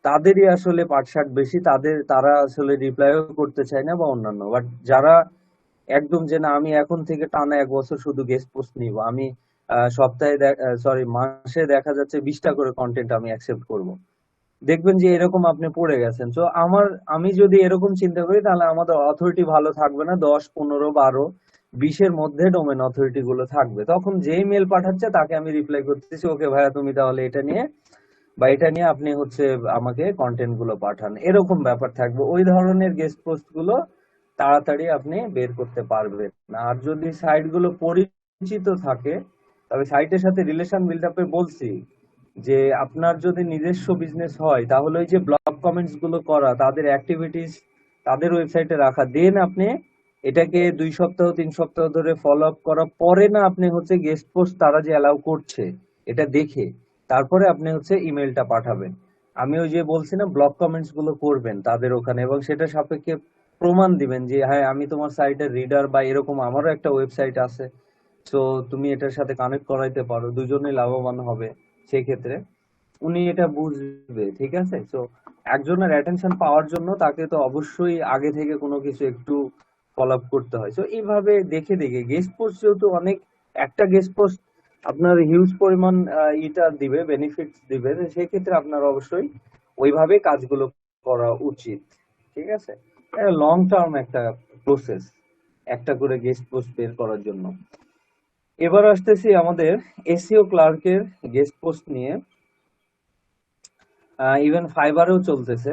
Speaker 1: তাদেরই আসলে পাটসাট বেশি, তারা আসলে রিপ্লাইও করতে চায় না বা অন্যান্য। বাট যারা একদম যে না, আমি এখন থেকে টানা 1 বছর শুধু গেস্ট পোস্ট নিব, আমি সপ্তাহে মাসে দেখা যাচ্ছে 20টা করে কন্টেন্ট আমি অ্যাকসেপ্ট করব, দেখবেন যে এরকম আপনি পড়ে গেছেন। তো আমি যদি এরকম চিন্তা করি, তাহলে আমাদের অথরিটি ভালো থাকবে না, 10 15 12 20-এর মধ্যে ডোমেন অথরিটি গুলো থাকবে। তখন যেই মেল পাঠাচ্ছে তাকে আমি রিপ্লাই করতেছি, ওকে ভাইয়া তুমি তাহলে এটা নিয়ে বা এটা নিয়ে আপনি হচ্ছে আমাকে কন্টেন্ট গুলো পাঠান, এরকম ব্যাপার থাকবে। ওই ধরনের গেস্ট পোস্ট গুলো তাড়াতাড়ি আপনি বের করতে পারবেন না। আর যদি সাইট গুলো পরিচিত থাকে, তবে সাইটের সাথে রিলেশন বিল্ড আপে বলছি যে আপনার যদি নিজস্ব বিজনেস হয় তাহলে ওই যে ব্লগ কমেন্টস গুলো করা, তাদের অ্যাক্টিভিটিস তাদের ওয়েবসাইটে রাখা, দেন আপনি এটাকে 2 সপ্তাহ 3 সপ্তাহ ধরে ফলো আপ করার পরে না আপনি হচ্ছে গেস্ট পোস্ট তারা যে অ্যালাউ করছে এটা দেখে তারপরে আপনি হচ্ছে ইমেলটা পাঠাবেন। আমি ওই যে বলছি না, ব্লগ কমেন্টস গুলো করবেন তাদের ওখানে এবং সেটা সাপেক্ষে প্রমাণ দিবেন যে হ্যাঁ আমি তোমার সাইটের রিডার, বা এরকম আমারও একটা ওয়েবসাইট আছে, তো তুমি এটার সাথে কানেক্ট করাইতে পারো, দুজনেই লাভবান হবে। সেক্ষেত্রে উনি এটা বুঝবে, ঠিক আছে। তো একজনের অ্যাটেনশন পাওয়ার জন্য তাকে তো অবশ্যই আগে থেকে কোনো কিছু একটু ফলো আপ করতে হয়। তো এইভাবে দেখে দেখে গেস্ট পোস্ট, যেহেতু অনেক, একটা গেস্ট পোস্ট আপনার হিউজ পরিমাণ ইটা দিবে, বেনিফিটস দিবে, তো সেক্ষেত্রে আপনার অবশ্যই ওইভাবে কাজগুলো করা উচিত, ঠিক আছে। লং টার্ম একটা প্রসেস একটা করে গেস্ট পোস্ট বের করার জন্য। এবার আসতেছি আমাদের এসইও ক্লার্কের গেস্ট পোস্ট নিয়ে। ইভেন ফাইবারেও চলতেছে,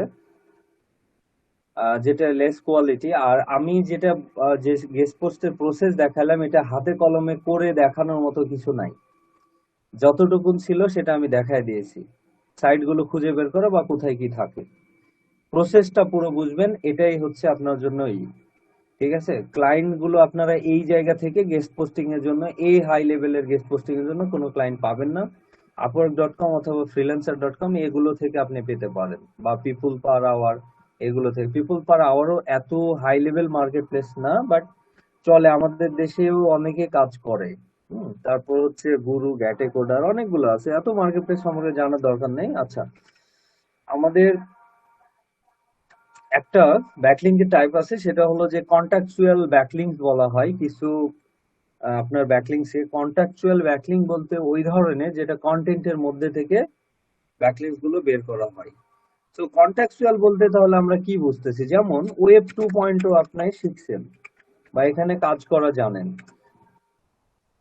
Speaker 1: যেটা লেস কোয়ালিটি। আর আমি যেটা যে গেস্ট পোস্টের প্রসেস দেখালাম, এটা হাতে কলমে করে দেখানোর মতো কিছু নাই। যতটুকুন ছিল সেটা আমি দেখায় দিয়েছি। সাইট গুলো খুঁজে বের করা বা কোথায় কি থাকে, প্রসেসটা পুরো বুঝবেন, এটাই হচ্ছে আপনার জন্যই, ঠিক আছে। ক্লায়েন্ট গুলো আপনারা এই জায়গা থেকে গেস্ট পোস্টিং এর জন্য, এই হাই লেভেলের গেস্ট পোস্টিং এর জন্য কোনো ক্লায়েন্ট পাবেন না। আপওয়ার্ক.কম অথবা freelancer.com এগুলো থেকে আপনি পেতে পারেন, বা পিপুল পার আওয়ার, এগুলো থেকে। পিপুল পার আওয়ারও এত হাই লেভেল মার্কেট প্লেস না, বাট চলে, আমাদের দেশেও অনেকে কাজ করে। তারপর হচ্ছে গুরু, গ্যাটে কোডার, অনেকগুলো আছে, এত মার্কেট প্লেস সম্পর্কে জানার দরকার নেই। আচ্ছা, আমাদের একটা ব্যাকলিংকের টাইপ আছে, সেটা হলো যে কন্টাকচুয়াল ব্যাকলিংস বলা হয় কিছু। আপনার ব্যাকলিংস এ কন্টাকচুয়াল ব্যাকলিং বলতে ওই ধরনের যেটা কন্টেন্টের মধ্যে থেকে ব্যাকলিংস গুলো বের করা হয়। তো কন্টাকচুয়াল বলতে তাহলে আমরা কি বুঝতেছি, যেমন ওয়েব 2.0 আপনাই শিখছেন বা এখানে কাজ করা জানেন,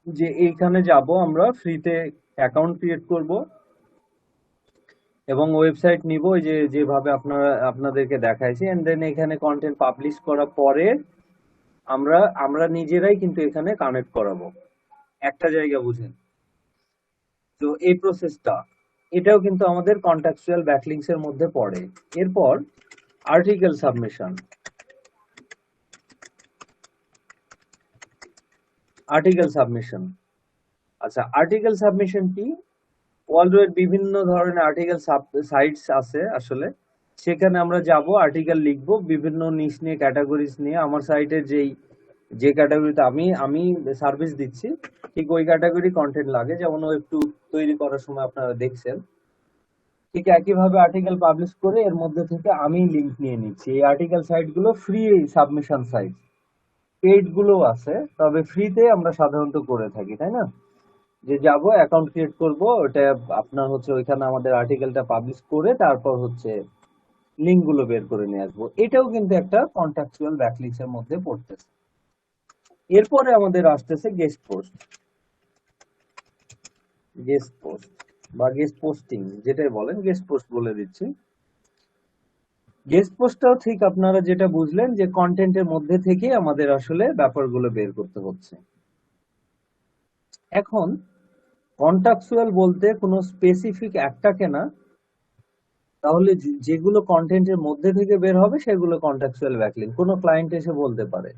Speaker 1: যে এইখানে যাব আমরা ফ্রিতে অ্যাকাউন্ট ক্রিয়েট করব এবং ওয়েবসাইট নিব, ওই যে যেভাবে আপনারা আপনাদেরকে দেখাইছি, এন্ড দেন এখানে কন্টেন্ট পাবলিশ করার পরে আমরা আমরা নিজেরাই কিন্তু এখানে কানেক্ট করাবো, একটা জায়গা বুঝেন। তো এই প্রসেসটা, এটাও কিন্তু আমাদের কন্টাকচুয়াল ব্যাকলিংস এর মধ্যে পড়ে। এরপর আর্টিকেল সাবমিশন। আর্টিকেল সাবমিশন, আচ্ছা, আর্টিকেল সাবমিশন কি? ওয়ার্ল্ড ওয়াইড বিভিন্ন ধরনের আর্টিকেল সাইটস আছে আসলে, সেখানে আমরা যাব, আর্টিকেল লিখব বিভিন্ন নিশ নিয়ে, ক্যাটাগরিজ নিয়ে। আমার সাইটের যে ক্যাটাগরিতে আমি আমি সার্ভিস দিচ্ছি, ঠিক ওই ক্যাটাগরি কন্টেন্ট লাগে, যেমন ওয়েব টু তৈরি করার সময় আপনারা দেখছেন। ঠিক একইভাবে আর্টিকেল পাবলিশ করে এর মধ্যে থেকে আমি লিংক নিয়ে নিচ্ছি। এই আর্টিকেল সাইট গুলো ফ্রি সাবমিশন সাইট, পেইড গুলো আছে, তবে ফ্রিতে আমরা সাধারণত করে থাকি, তাই না? যে যাব, অ্যাকাউন্ট ক্রিয়েট করব, ওটা আপনার হচ্ছে ওইখানে আমাদের আর্টিকেলটা পাবলিশ করে তারপর হচ্ছে লিংক গুলো বের করে নিয়ে আসবো। এটাও কিন্তু একটা কন্ট্রাকচুয়াল ব্যাকলিংস এর মধ্যে পড়তেছে। এরপরে আমাদের আসতেছে গেস্ট পোস্ট। গেস্ট পোস্ট বা গেস্ট পোস্টিং যেটাই বলেন, গেস্ট পোস্ট বলে দিচ্ছি। গেস্ট পোস্টটাও ঠিক আপনারা যেটা বুঝলেন, যে কন্টেন্টের মধ্যে থেকে আমাদের আসলে ব্যাপারগুলো বের করতে হচ্ছে। এখন কন্ট্রাকচুয়াল বলতে কোনো স্পেসিফিক একটাকে না, তাহলে যেগুলো কন্টেন্টের মধ্যে থেকে বের হবে সেগুলো কন্ট্রাকচুয়াল ব্যাকলিং। কোনো ক্লায়েন্ট এসে বলতে পারে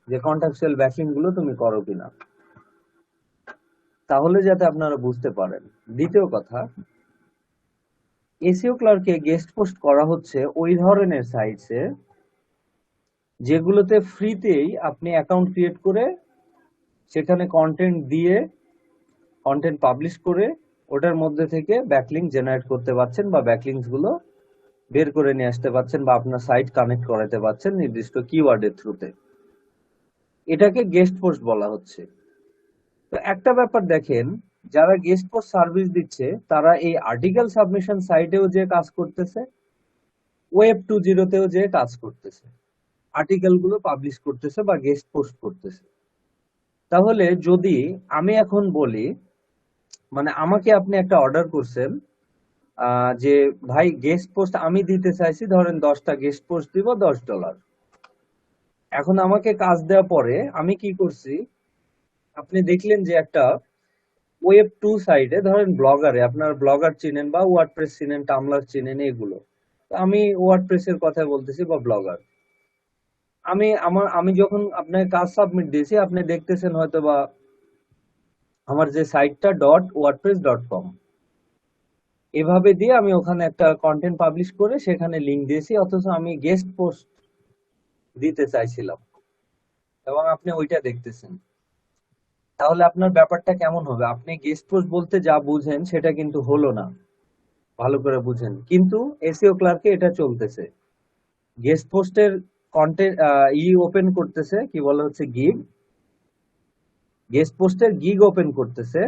Speaker 1: যে কন্ট্রাকচুয়াল ব্যাকলিং গুলো তুমি করো কিনা, তাহলে যাতে আপনারা বুঝতে পারেন। দ্বিতীয় কথা, এসইও ক্লার্কে গেস্ট পোস্ট করা হচ্ছে ওই ধরনের সাইটসে যেগুলোতে ফ্রিতেই আপনি অ্যাকাউন্ট ক্রিয়েট করে সেখানে কন্টেন্ট দিয়ে, কন্টেন্ট পাবলিশ করে ওটার মধ্যে থেকে ব্যাকলিংক জেনারেট করতে পারছেন, বা ব্যাকলিংস গুলো বের করে নিয়ে আসতে পারছেন, বা আপনার সাইট কানেক্ট করাতে পারছেন নির্দিষ্ট কিওয়ার্ডের থ্রুতে। এটাকে গেস্ট পোস্ট বলা হচ্ছে। তো একটা ব্যাপার দেখেন, যারা গেস্ট পোস্ট সার্ভিস দিচ্ছে তারা এই আর্টিকেল সাবমিশন সাইটেও যে কাজ করতেছে, ওয়েব 2.0 তেও যে কাজ করতেছে, আর্টিকেল গুলো পাবলিশ করতেছে বা গেস্ট পোস্ট করতেছে। তাহলে যদি আমি এখন বলি, মানে আমাকে আপনি একটা অর্ডার করছেন যে ভাই গেস্ট পোস্ট আমি দিতে চাইছি, ধরেন 10টা গেস্ট পোস্ট দিব $10। এখন আমাকে কাজ দেওয়ার পরে আমি কি করছি, আপনি দেখলেন যে একটা ওয়েব 2 সাইটে, ধরেন ব্লগারে, আপনার ব্লগার চিনেন বা ওয়ার্ডপ্রেস চিনেন, টামলার চিনেন, এগুলো। তো আমি ওয়ার্ডপ্রেস এর কথা বলতেছি বা ব্লগার। আমি যখন আপনাকে কাজ সাবমিট দিয়েছি, আপনি দেখতেছেন হয়তো বা আমার যে সাইটটা .wordpress.com, এভাবে দিয়ে আমি ওখানে একটা কন্টেন্ট পাবলিশ করে সেখানে লিংক দিয়েছি, অথচ আমি গেস্ট পোস্ট দিতে চাইছিলাম এবং আপনি ওইটা দেখতেছেন। তাহলে আপনার ব্যাপারটা কেমন হবে? আপনি গেস্ট পোস্ট বলতে যা বুঝেন সেটা কিন্তু হলো না, ভালো করে বুঝেন। কিন্তু এসইও ক্লার্কে এটা চলতেছে, গেস্ট পোস্টের কন্টেন্ট ওপেন করতেছে, কি বলে হচ্ছে গিগ, গেস্ট পোস্টের গিগ ওপেন করতেছে,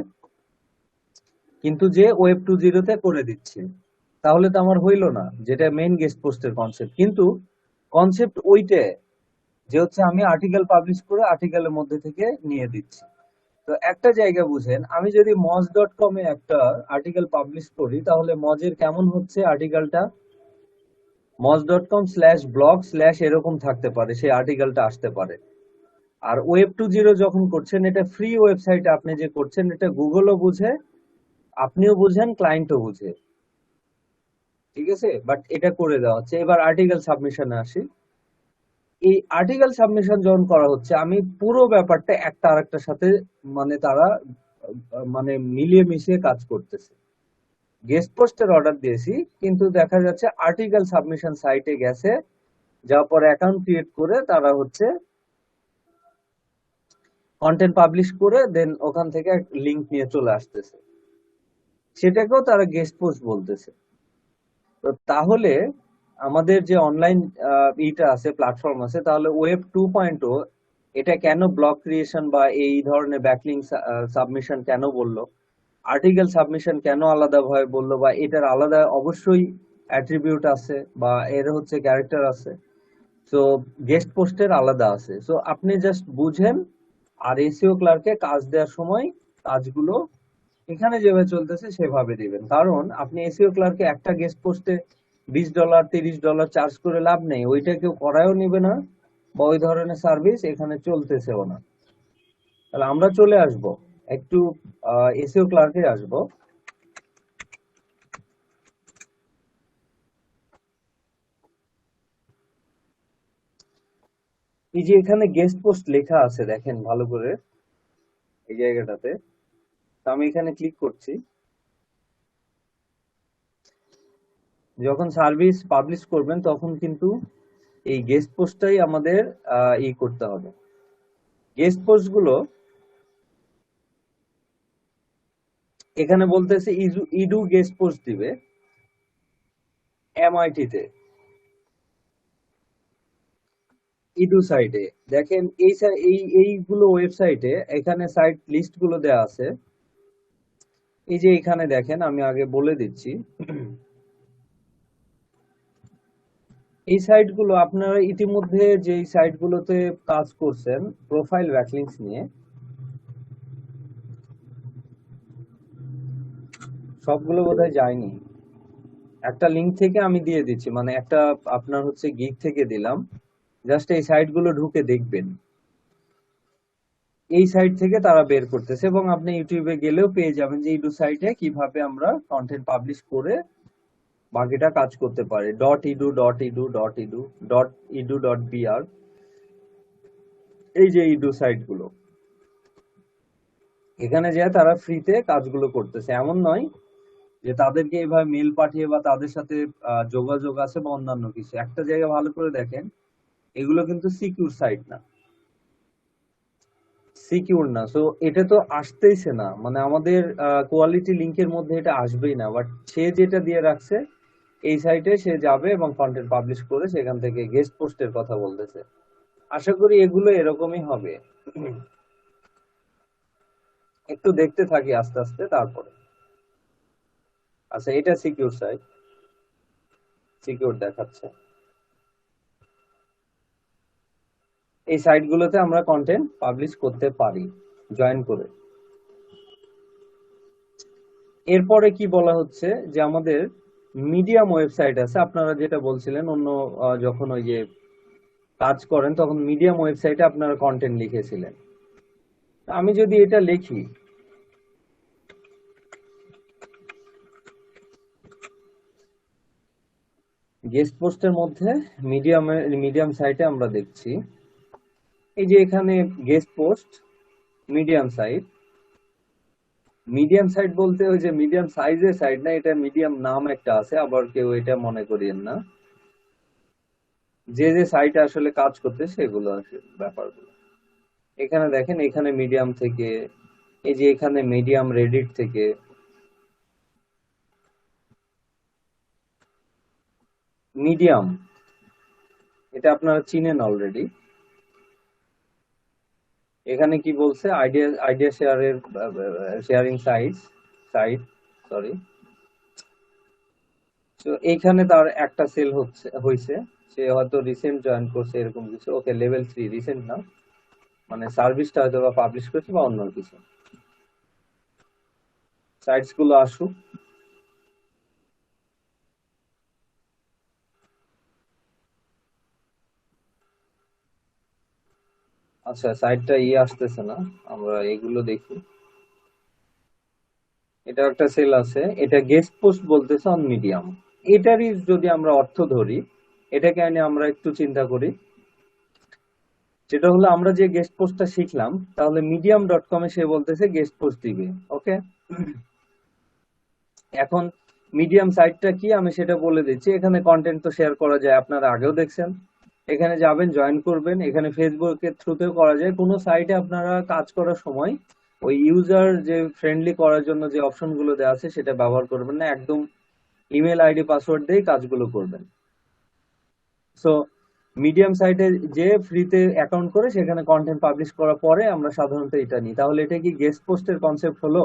Speaker 1: কিন্তু যে ওয়েব 2.0 তে করে দিচ্ছে। তাহলে তো আমার হইলো না, যেটা মেইন গেস্ট পোস্টের কনসেপ্ট। কিন্তু কনসেপ্ট ওইটা যে হচ্ছে আমি আর্টিকেল পাবলিশ করে আর্টিকেলের মধ্যে থেকে নিয়ে দিচ্ছি। তো একটা জায়গা বুঝেন, আমি যদি moj.com এ একটা আর্টিকেল পাবলিশ করি, তাহলে মজের কেমন হচ্ছে আর্টিকেলটা, moj.com/blog/ এরকম থাকতে পারে, সেই আর্টিকেলটা আসতে পারে। আর ওয়েব 2.0 যখন করছেন, এটা ফ্রি ওয়েবসাইটে আপনি যে করছেন, এটা গুগলও বুঝে, আপনিও বুঝেন, ক্লায়েন্টও বুঝে, ঠিক আছে? বাট এটা করে দেওয়া হচ্ছে। এবার আর্টিকেল সাবমিশনে আসি। এই আর্টিকেল সাবমিশন যখন করা হচ্ছে, আমি পুরো ব্যাপারটা একটা আরেকটার সাথে, মানে তারা মানে মিলিয়ে মিশিয়ে কাজ করতেছে। গেস্ট পোস্টের অর্ডার দিয়েছি, কিন্তু দেখা যাচ্ছে আর্টিকেল সাবমিশন সাইটে গেছে, যাওয়ার পর অ্যাকাউন্ট ক্রিয়েট করে তারা হচ্ছে কন্টেন্ট পাবলিশ করে দেন ওখান থেকে লিংক নিয়ে চলে আসতেছে, সেটাকেও তারা গেস্ট পোস্ট বলতেছে। তো তাহলে আমাদের যে অনলাইন ইটা আছে, প্ল্যাটফর্ম আছে, তাহলে ওয়েব 2.0 এটা কেন ব্লগ ক্রিয়েশন বা এই ধরনের ব্যাকলিংক সাবমিশন কেন বললো, আর্টিকেল সাবমিশন কেন আলাদা ভাবে বললো, বা এটার আলাদা অবশ্যই অ্যাট্রিবিউট আছে বা এর হচ্ছে ক্যারেক্টার আছে। সো গেস্ট পোস্টের আলাদা আছে। সো আপনি জাস্ট বুঝেন, আর এসইও ক্লার্কে কাজ দেওয়ার সময় কাজগুলো এখানে যেভাবে চলতেছে সেভাবে দিবেন। কারণ আপনি এসইও ক্লার্কে একটা গেস্ট পোস্টে $20 $30 চার্জ করে লাভ নেই, ওইটা কেউ করায়ও নিবে না, বা ওই ধরনের সার্ভিস এখানে চলতেছেও না। তাহলে আমরা চলে আসব একটু এসইও ক্লার্কে আসব। এই যে এখানে গেস্ট পোস্ট লেখা আছে, দেখেন ভালো করে এই জায়গাটাতে। তো আমি এখানে ক্লিক করছি। যখন সার্ভিস পাবলিশ করবেন তখন কিন্তু এই গেস্ট পোস্টটাই আমাদের করতে হবে। গেস্ট পোস্ট গুলো এখানে বলতেছে ইডু গেস্ট পোস্ট দিবে এমআইটি তে, ইডু সাইটে। দেখেন এইগুলো ওয়েবসাইটে, এখানে সাইট লিস্ট গুলো দেওয়া আছে। এই যে এখানে দেখেন, আমি আগে বলে দিচ্ছি, এই সাইট গুলো আপনারা ইতিমধ্যে যে সাইট গুলোতে কাজ করছেন প্রোফাইল ব্যাকলিংস নিয়ে, সবগুলো বোধহয় যায়নি। একটা লিংক থেকে আমি দিয়ে দিচ্ছি, মানে একটা আপনার হচ্ছে গিগ থেকে দিলাম, জাস্ট এই সাইট গুলো ঢুকে দেখবেন। এই সাইট থেকে তারা বের করতেছে, এবং আপনি ইউটিউবে গেলেও পেয়ে যাবেন যে ইডু সাইটে কিভাবে আমরা কন্টেন্ট পাবলিশ করে বাকিটা কাজ করতে পারি। .edu.edu.edu.br, এই যে ইডু সাইট গুলো, এখানে যে তারা ফ্রিতে কাজগুলো করতেছে, এমন নয় যে তাদেরকে এইভাবে মেল পাঠিয়ে বা তাদের সাথে যোগাযোগ আছে বা অন্যান্য কিছু। একটা জায়গা ভালো করে দেখেন, এগুলো কিন্তু সিকিউর সাইট না, সিকিউর না। সো এটা তো আসতেইছে না, মানে আমাদের কোয়ালিটি লিংকের মধ্যে এটা আসবেই না। বাট সে যেটা দিয়ে রাখছে, এই সাইটে সে যাবে এবং কন্টেন্ট পাবলিশ করে সেখান থেকে গেস্ট পোস্টের কথা বলতেছে। আশা করি এগুলো এরকমই হবে। একটু দেখতে থাকি আস্তে আস্তে তারপরে। আচ্ছা, এটা সিকিউর সাইট, সিকিউর দেখাচ্ছে। এই সাইটগুলোতে আমরা কন্টেন্ট পাবলিশ করতে পারি জয়েন করে। এরপরে কি বলা হচ্ছে যে আমাদের মিডিয়াম ওয়েবসাইট আছে, আপনারা যেটা বলছিলেন অন্য যখন ওই যে কাজ করেন তখন মিডিয়াম ওয়েবসাইটে আপনারা কন্টেন্ট লিখেছিলেন। আমি যদি এটা লিখি, গেস্ট পোস্টের মধ্যে মিডিয়াম সাইটে আমরা দেখছি এই যে এখানে guest post medium site. Medium site বলতে ওই যে মিডিয়াম সাইজের সাইট না, এটা মিডিয়াম নাম একটা আছে, আবার কেউ এটা মনে করিয়েন না। যে যে সাইটে আসলে কাজ করতে সেগুলো আছে ব্যাপারগুলো। এখানে দেখেন, এখানে মিডিয়াম থেকে, এই যে এখানে মিডিয়াম রেডিট থেকে, মিডিয়াম এটা আপনারা চিনেন অলরেডি। এখানে কি বলছে, আইডিয়া আইডিয়া শেয়ারের শেয়ারিং সাইট সরি। তো এইখানে তার একটা সেল হয়েছে, সে হয়তো রিসেন্ট জয়েন করছে এরকম কিছু। ওকে, লেভেল 3 রিসেন্ট না, মানে সার্ভিসটা হয়তো বা পাবলিশ করেছে বা অন্য কিছু। সাইটস গুলো আসুক। আচ্ছা, সাইটটা আসতেছে না, আমরা এগুলো দেখি। এটা একটা সেল আছে, এটা গেস্ট পোস্ট বলতেছে অন মিডিয়াম। এটারই যদি আমরা অর্থ ধরি, এটাকে নিয়ে আমরা একটু চিন্তা করি। যেটা হলো আমরা যে গেস্ট পোস্টটা শিখলাম, তাহলে medium.com এ সে বলতেছে গেস্ট পোস্ট দিবে। ওকে, এখন মিডিয়াম সাইটটা কি আমি সেটা বলে দিচ্ছি। এখানে কন্টেন্ট তো শেয়ার করা যায়, আপনারা আগেও দেখছেন। এখানে যাবেন, জয়েন করবেন। এখানে ফেসবুকের থ্রুতেও করা যায়। কোনো সাইটে আপনারা কাজ করার সময় ওই ইউজার যে ফ্রেন্ডলি করার জন্য যে অপশন গুলো দেওয়া আছে সেটা ব্যবহার করবেন না, একদম ইমেল আইডি পাসওয়ার্ড দিয়ে কাজগুলো করবেন। সো মিডিয়াম সাইটে যে ফ্রিতে অ্যাকাউন্ট করে সেখানে কন্টেন্ট পাবলিশ করার পরে আমরা সাধারণত এটা নিই। তাহলে এটা কি গেস্ট পোস্টের কনসেপ্ট হলো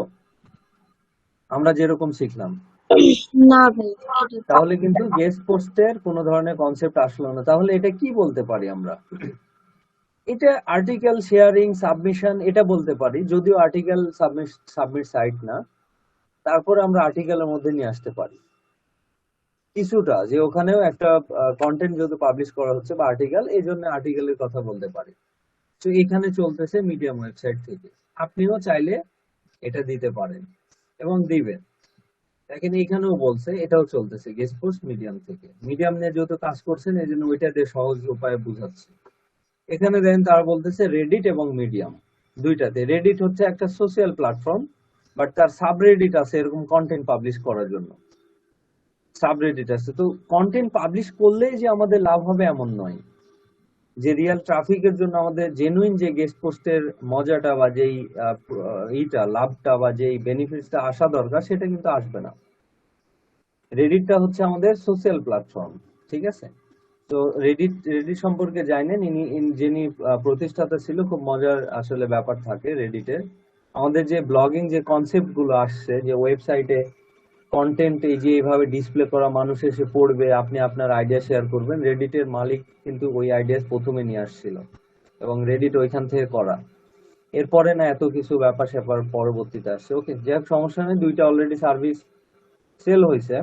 Speaker 1: আমরা যেরকম শিখলাম?
Speaker 2: না ভাই,
Speaker 1: তাহলে কিন্তু গেস্ট পোস্টের কোনো ধরনের কনসেপ্ট আসলো না। তাহলে এটা কি বলতে পারি আমরা? এটা আর্টিকেল শেয়ারিং সাবমিশন এটা বলতে পারি, যদিও আর্টিকেল সাবমিট সাইট না, তারপরে আমরা আর্টিকেলের মধ্যে নিয়ে আসতে পারি কিছুটা, যে ওখানেও একটা কন্টেন্ট যেহেতু পাবলিশ করা হচ্ছে বা আর্টিকেল, এই জন্য আর্টিকেলের কথা বলতে পারি। তো এখানে চলতেছে মিডিয়াম ওয়েবসাইট থেকে, আপনিও চাইলে এটা দিতে পারেন এবং দিবেন। দেখেন এখানেও বলছে এটাও চলতেছে গেস্ট পোস্ট মিডিয়াম থেকে। মিডিয়াম নিয়ে যেহেতু কাজ করছেন এই জন্য ওইটা দিয়ে সহজ উপায়ে বুঝাচ্ছে। এখানে দেন তারা বলতেছে রেডিট এবং মিডিয়াম দুইটাতে। রেডিট হচ্ছে একটা সোশ্যাল প্ল্যাটফর্ম, বাট তার সাবরেডিট আছে এরকম কন্টেন্ট পাবলিশ করার জন্য। সাবরেডিট আছে, তো কন্টেন্ট পাবলিশ করলেই যে আমাদের লাভ হবে এমন নয়। যে রিয়েল ট্রাফিকের জন্য আমাদের জেনুইন যে গেস্ট পোস্টের মজাটা বা যেই লাভটা বা যেই বেনিফিটসটা আসা দরকার সেটা কিন্তু আসবে না। রেডিটটা হচ্ছে আমাদের সোশ্যাল প্ল্যাটফর্ম, ঠিক আছে? তো রেডিট সম্পর্কে জানেন, যিনি প্রতিষ্ঠাতা ছিল, খুব মজার আসলে ব্যাপার থাকে রেডিটের। আমাদের যে ব্লগিং যে কনসেপ্ট গুলো আসছে, যে ওয়েবসাইটে কন্টেন্ট এই যে এইভাবে ডিসপ্লে করা, মানুষ এসে পড়বে, আপনি আপনার আইডিয়া শেয়ার করবেন, রেডিটের মালিক কিন্তু ওই আইডিয়া প্রথমে নিয়ে আসছিল এবং রেডিট ওইখান থেকে করা। এরপরে না এত কিছু ব্যাপার স্যাপার পরবর্তীতে আসছে। ওকে, যাই হোক, সমস্যা নেই, দুইটা অলরেডি সার্ভিস সেল হয়েছে।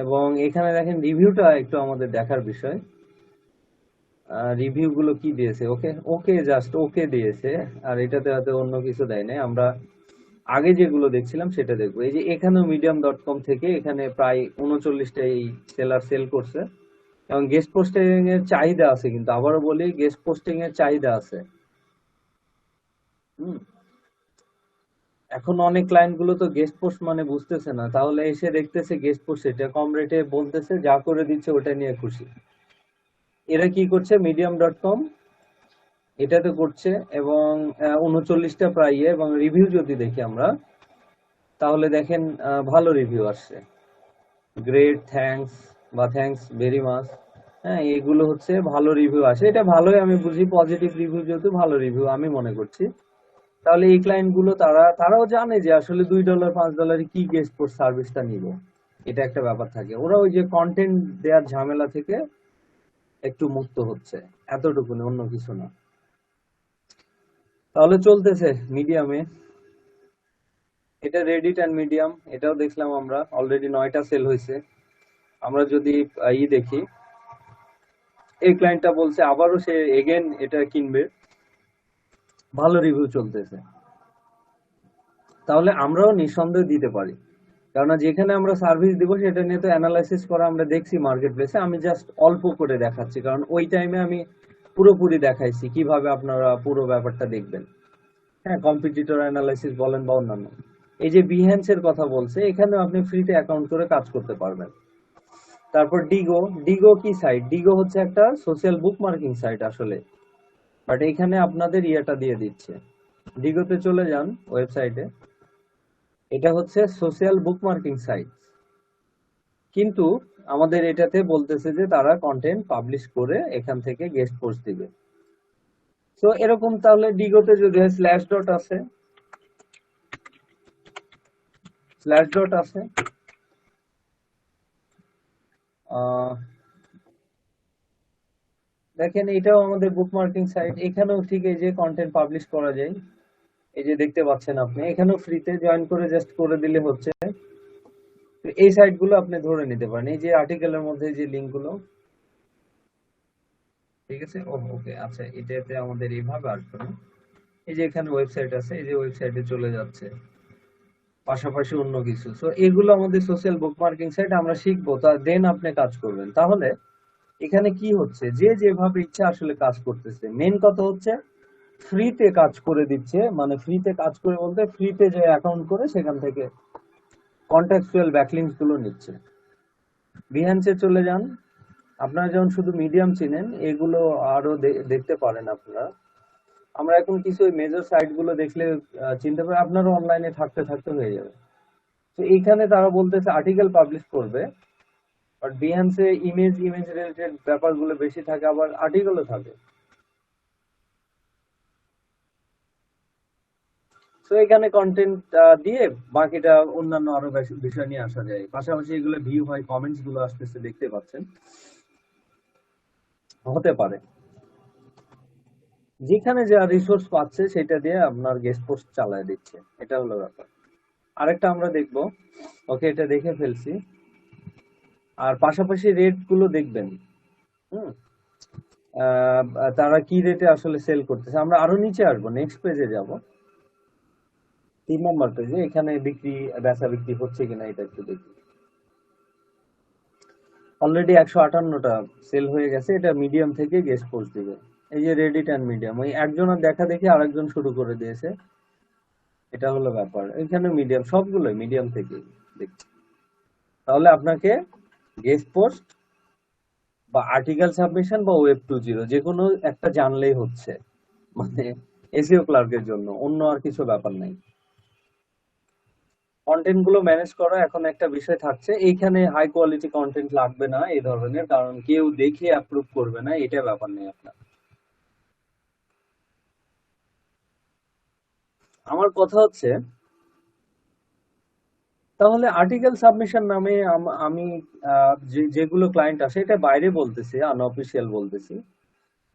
Speaker 1: এবং এখানে দেখেন রিভিউটা একটু আমাদের দেখার বিষয়। রিভিউ গুলো কি দিয়েছে? ওকে ওকে, জাস্ট ওকে দিয়েছে, আর এটাতে হয়তো অন্য কিছু দেয় নাই। আমরা আগে যেগুলো দেখছিলাম সেটা দেখবো। এই যে এখানেও medium.com থেকে এখানে প্রায় 39টা এই সেলার সেল করছে এবং গেস্ট পোস্টিং এর চাহিদা আছে, কিন্তু আবারও বলি গেস্ট পোস্টিং এর চাহিদা আছে। হুম, এখন অনেক ক্লায়েন্ট গুলো তো গেস্ট পোস্ট মানে বুঝতেছে না, তাহলে এসে দেখতেছে গেস্ট পোস্ট এটা কম রেটে বলতেছে, যা করে দিচ্ছে ওটা নিয়ে খুশি। এরা কি করছে, medium.com এটাতে করছে এবং 39টা প্রায় এবং রিভিউ যদি দেখি আমরা, তাহলে দেখেন ভালো রিভিউ আসছে। গ্রেট, থ্যাঙ্কস বা থ্যাঙ্কস ভেরি মাচ। হ্যাঁ, এগুলো হচ্ছে ভালো রিভিউ আসে, এটা ভালোই আমি বুঝি, পজিটিভ রিভিউ যেহেতু ভালো রিভিউ আমি মনে করছি। তাহলে এই ক্লায়েন্ট গুলো তারাও জানে যে আসলে $2 $5 কি গেস্ট পোস্ট সার্ভিসটা নিব, এটা একটা ব্যাপার থাকে। ওরা ওই যে কন্টেন্ট দেওয়ার ঝামেলা থেকে একটু মুক্ত হচ্ছে, এতটুকুনি, অন্য কিছু না। তাহলে চলতেছে মিডিয়ামে। এটা রেডিট অ্যান্ড মিডিয়াম, এটাও দেখলাম আমরা অলরেডি 9টা সেল হয়েছে। আমরা যদি দেখি, এই ক্লায়েন্টটা বলছে আবারও সে এগেন এটা কিনবে, ভালো রিভিউ চলতেছে, তাহলে আমরাও নিঃসন্দেহে দিতে পারি। কেননা যেখানে আমরা সার্ভিস দিব সেটা নিয়ে তো অ্যানালাইসিস করা আমরা দেখছি মার্কেট প্লেসে, আমি জাস্ট অল্প করে দেখাচ্ছি, কারণ ওই টাইমে আমি পুরোপুরি দেখাইছি কিভাবে আপনারা পুরো ব্যাপারটা দেখবেন। হ্যাঁ, কম্পিটিটর অ্যানালাইসিস বলেন বা অন্যান্য, এই যে বিহেন্স এর কথা বলছে, এখানেও আপনি ফ্রিতে অ্যাকাউন্ট করে কাজ করতে পারবেন। তারপর ডিগো, ডিগো কি সাইট? ডিগো হচ্ছে একটা সোশ্যাল বুক মার্কিং সাইট আসলে, বাট এখানে আপনাদের ইয়েটা দিয়ে দিচ্ছে। ডিগোতে চলে যান ওয়েবসাইটে, এটা হচ্ছে সোশ্যাল বুক মার্কিং সাইট, কিন্তু আমাদের এটাতে বলতেছে যে তারা কন্টেন্ট পাবলিশ করে এখান থেকে গেস্ট পোস্ট দিবে। তো এরকম তাহলে ডিগোতে যদি স্ল্যাশ ডট আছে, স্ল্যাশ ডট আছে, দেখেন এটাও আমাদের বুক মার্কিং সাইট, এখানেও ঠিক এই যে কন্টেন্ট পাবলিশ করা যায়, এই যে দেখতে পাচ্ছেন আপনি, এখানেও ফ্রিতে জয়েন করে জাস্ট করে দিলে হচ্ছে। তো এই সাইট গুলো আপনি ধরে নিতে পারেন, এই যে আর্টিকেলের মধ্যে যে লিঙ্ক গুলো, ঠিক আছে। ওকে, আচ্ছা, এটাতে আমাদের এইভাবে আসবে না, এই যে এখানে ওয়েবসাইট আছে, এই যে ওয়েবসাইটে চলে যাচ্ছে, পাশাপাশি অন্য কিছু। সো এগুলো আমাদের সোশ্যাল বুকমার্কিং সাইট, আমরা শিখবো, তা দেন আপনি কাজ করবেন। তাহলে এখানে কি হচ্ছে, যে যেভাবে ইচ্ছা আসলে কাজ করতেছে, মেন কথা হচ্ছে ফ্রিতে কাজ করে দিচ্ছে, মানে ফ্রিতে কাজ করে বলতে ফ্রিতে যে অ্যাকাউন্ট করে সেখান থেকে কন্টেক্সচুয়াল ব্যাকলিংকস গুলো নিচ্ছে। বিহান্সে চলে যান, আপনারা যেমন শুধু মিডিয়াম চিনেন, এগুলো আরো দেখতে পারেন আপনারা। আমরা এখন কিছু মেজর সাইট গুলো দেখলে চিনতে পারি, আপনারও অনলাইনে থাকতে থাকতে হয়ে যাবে। তো এইখানে তারা বলতেছে আর্টিকেল পাবলিশ করবে, বাট বিহান্সে ইমেজ রিলেটেড ব্যাপারগুলো বেশি থাকে, আবার আর্টিকেলও থাকে। তো এখানে কন্টেন্ট দিয়ে বাকিটা অন্যান্য আরো বিষয় নিয়ে আসা যায়, পাশাপাশি এগুলো ভিউ হয়, কমেন্টস গুলো আসতেছে দেখতে পাচ্ছেন, হতে পারে যেখানে যা রিসোর্স পাচ্ছে সেটা দিয়ে আপনার গেস্ট পোস্ট চালায় দিচ্ছে, এটা হলো ব্যাপার। আরেকটা আমরা দেখবো, ওকে এটা দেখে ফেলছি, আর পাশাপাশি রেট গুলো দেখবেন। হুম, তারা কি রেটে আসলে সেল করতেছে। আমরা আরো নিচে আসবো, নেক্সট পেজে যাব, 3 নম্বর পেজে, এখানে বিক্রি বেচা বিক্রি হচ্ছে কিনা এটা একটু দেখি। অলরেডি 158টা সেল হয়ে গেছে, এটা মিডিয়াম থেকে গেস্ট পোস্ট দিবে। এই যে রেডিট অ্যান্ড মিডিয়াম, ওই একজনের দেখা দেখি আরেকজন শুরু করে দিয়েছে, এটা হলো ব্যাপার। এখানে মিডিয়াম, সবগুলোই মিডিয়াম থেকে দেখছি। তাহলে আপনাকে গেস্ট পোস্ট বা আর্টিকেল সাবমিশন বা ওয়েব 2.0 যে কোনো একটা জানলেই হচ্ছে, মানে এসইও ক্লার্কের জন্য অন্য আর কিছু ব্যাপার নাই। কন্টেন্ট গুলো ম্যানেজ করা এখন একটা বিষয় থাকছে, এইখানে হাই কোয়ালিটি কন্টেন্ট লাগবে না এই ধরনের, কারণ কেউ দেখে অ্যাপ্রুভ করবে না, এটা ব্যাপার নেই আপনার। আমার কথা হচ্ছে, তাহলে আর্টিকেল সাবমিশন নামে আমি যেগুলো ক্লায়েন্ট আসে, এটা বাইরে বলতেছি, আনঅফিসিয়াল বলতেছি,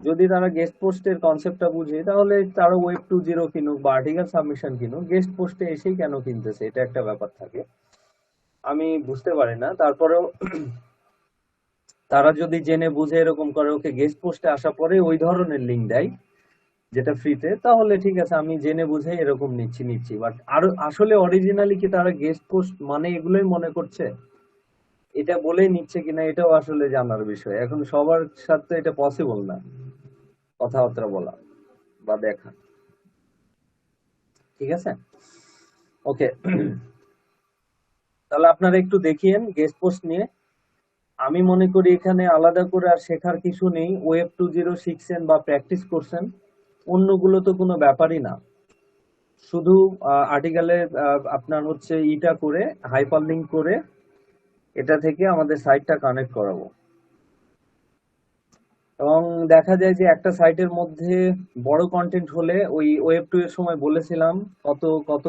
Speaker 1: যদি তারা গেস্ট পোস্টের কনসেপ্টটা বুঝে, তাহলে তারা ওয়েব 2.0 কিনুক বা আর্টিকেল সাবমিশন কিনুক, গেস্ট পোস্টে এসেই কেন কিনতেছে, এটা একটা ব্যাপার থাকে, আমি বুঝতে পারি না। তারপরেও তারা যদি জেনে বুঝে এরকম করে, ওকে গেস্ট পোস্টে আসা পরে ওই ধরনের লিঙ্ক দেয় যেটা ফ্রিতে, তাহলে ঠিক আছে, আমি জেনে বুঝে এরকম নিচ্ছি। বাট আর আসলে অরিজিনালি কি তারা গেস্ট পোস্ট মানে এগুলোই মনে করছে, এটা বলেই নিচ্ছে কিনা, এটাও আসলে জানার বিষয়। এখন সবার সাথে এটা পসিবল না কথাবার্তা বলা বা দেখা, ঠিক আছে। ওকে, তাহলে আপনারা একটু দেখিয়েন গেস্ট পোস্ট নিয়ে। আমি মনে করি এখানে আলাদা করে আর শেখার কিছু নেই, ওয়েব 2.0 শিখছেন বা প্র্যাকটিস করছেন, অন্যগুলো তো কোনো ব্যাপারই না। শুধু আর্টিকেলে আপনার হচ্ছে ইটা করে, হাইপার লিঙ্ক করে এটা থেকে আমাদের সাইটটা কানেক্ট করাবো, এবং দেখা যায় যে একটা সাইটের মধ্যে বড় কন্টেন্ট হলে, ওই ওয়েব 2 এর সময় বলেছিলাম কত কত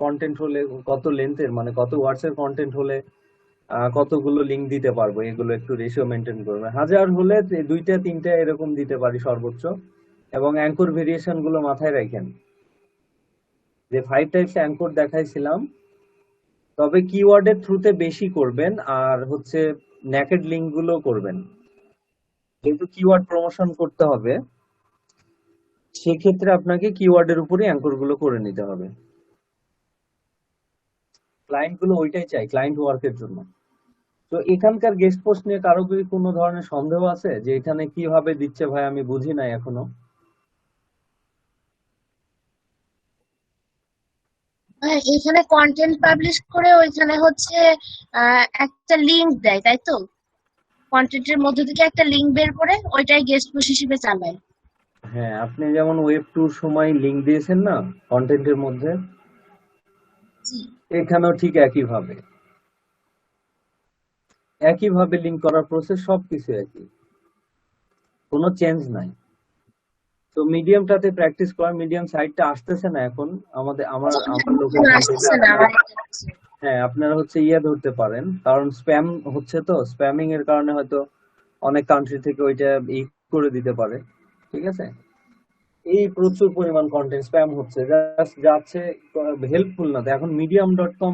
Speaker 1: কন্টেন্ট হলে, কত লেন্থের, মানে কত ওয়ার্ডস এর কন্টেন্ট হলে কতগুলো লিঙ্ক দিতে পারবো, এগুলো একটু রেশিও মেনটেন করবে। 1000 হলে 2টা 3টা এরকম দিতে পারি সর্বোচ্চ, এবং অ্যাঙ্কর ভেরিয়েশন গুলো মাথায় রাখেন। যে 5 টাইপস অ্যাঙ্কর দেখাইছিলাম, তবে কিওয়ার্ডের থ্রুতে বেশি করবেন, আর হচ্ছে নেকেড লিঙ্ক গুলো করবেন। যেহেতু কিওয়ার্ড প্রমোশন করতে হবে, সেক্ষেত্রে আপনাকে কিওয়ার্ডের উপরে অ্যাঙ্কর গুলো করে নিতে হবে। ক্লায়েন্ট গুলো ওইটাই চাই, ক্লায়েন্ট ওয়ার্কের জন্য। তো এখানকার গেস্ট পোস্ট নিয়ে কারো কি কোনো ধরনের সন্দেহ আছে যে এখানে কিভাবে দিচ্ছে? ভাই আমি বুঝি নাই এখনো।
Speaker 2: হ্যাঁ, এখানে কন্টেন্ট পাবলিশ করে ওইখানে হচ্ছে একটা লিংক দেয়, তাই তো? কন্টেন্টের মধ্যে থেকে একটা লিংক বের করে ওইটাই গেস্ট পোস্ট হিসেবে চালায়।
Speaker 1: হ্যাঁ, আপনি যেমন ওয়েব টুর সময় লিংক দিয়েছেন না কন্টেন্টের মধ্যে,
Speaker 2: জি।
Speaker 1: এখানেও ঠিক একইভাবে লিংক করার প্রসেস, সবকিছু একই, কোনো চেঞ্জ নাই। তো মিডিয়ামটাতে প্র্যাকটিস করা, মিডিয়াম সাইটটা আসতেছে না এখন আমাদের, আমার আমার লোকেশন থেকে।
Speaker 2: আসতেছে না
Speaker 1: আপনারা,
Speaker 2: আমার কাছে।
Speaker 1: হ্যাঁ আপনারা হচ্ছে ইয়ে ধরতে পারেন, কারণ স্প্যাম হচ্ছে, তো স্প্যামিং এর কারণে হয়তো অনেক কান্ট্রি থেকে ওইটা ই করে দিতে পারে। ঠিক আছে, এই প্রচুর পরিমাণ কন্টেন্ট স্প্যাম হচ্ছে, জাস্ট যাচ্ছে, হেল্পফুল না। তো এখন medium.com,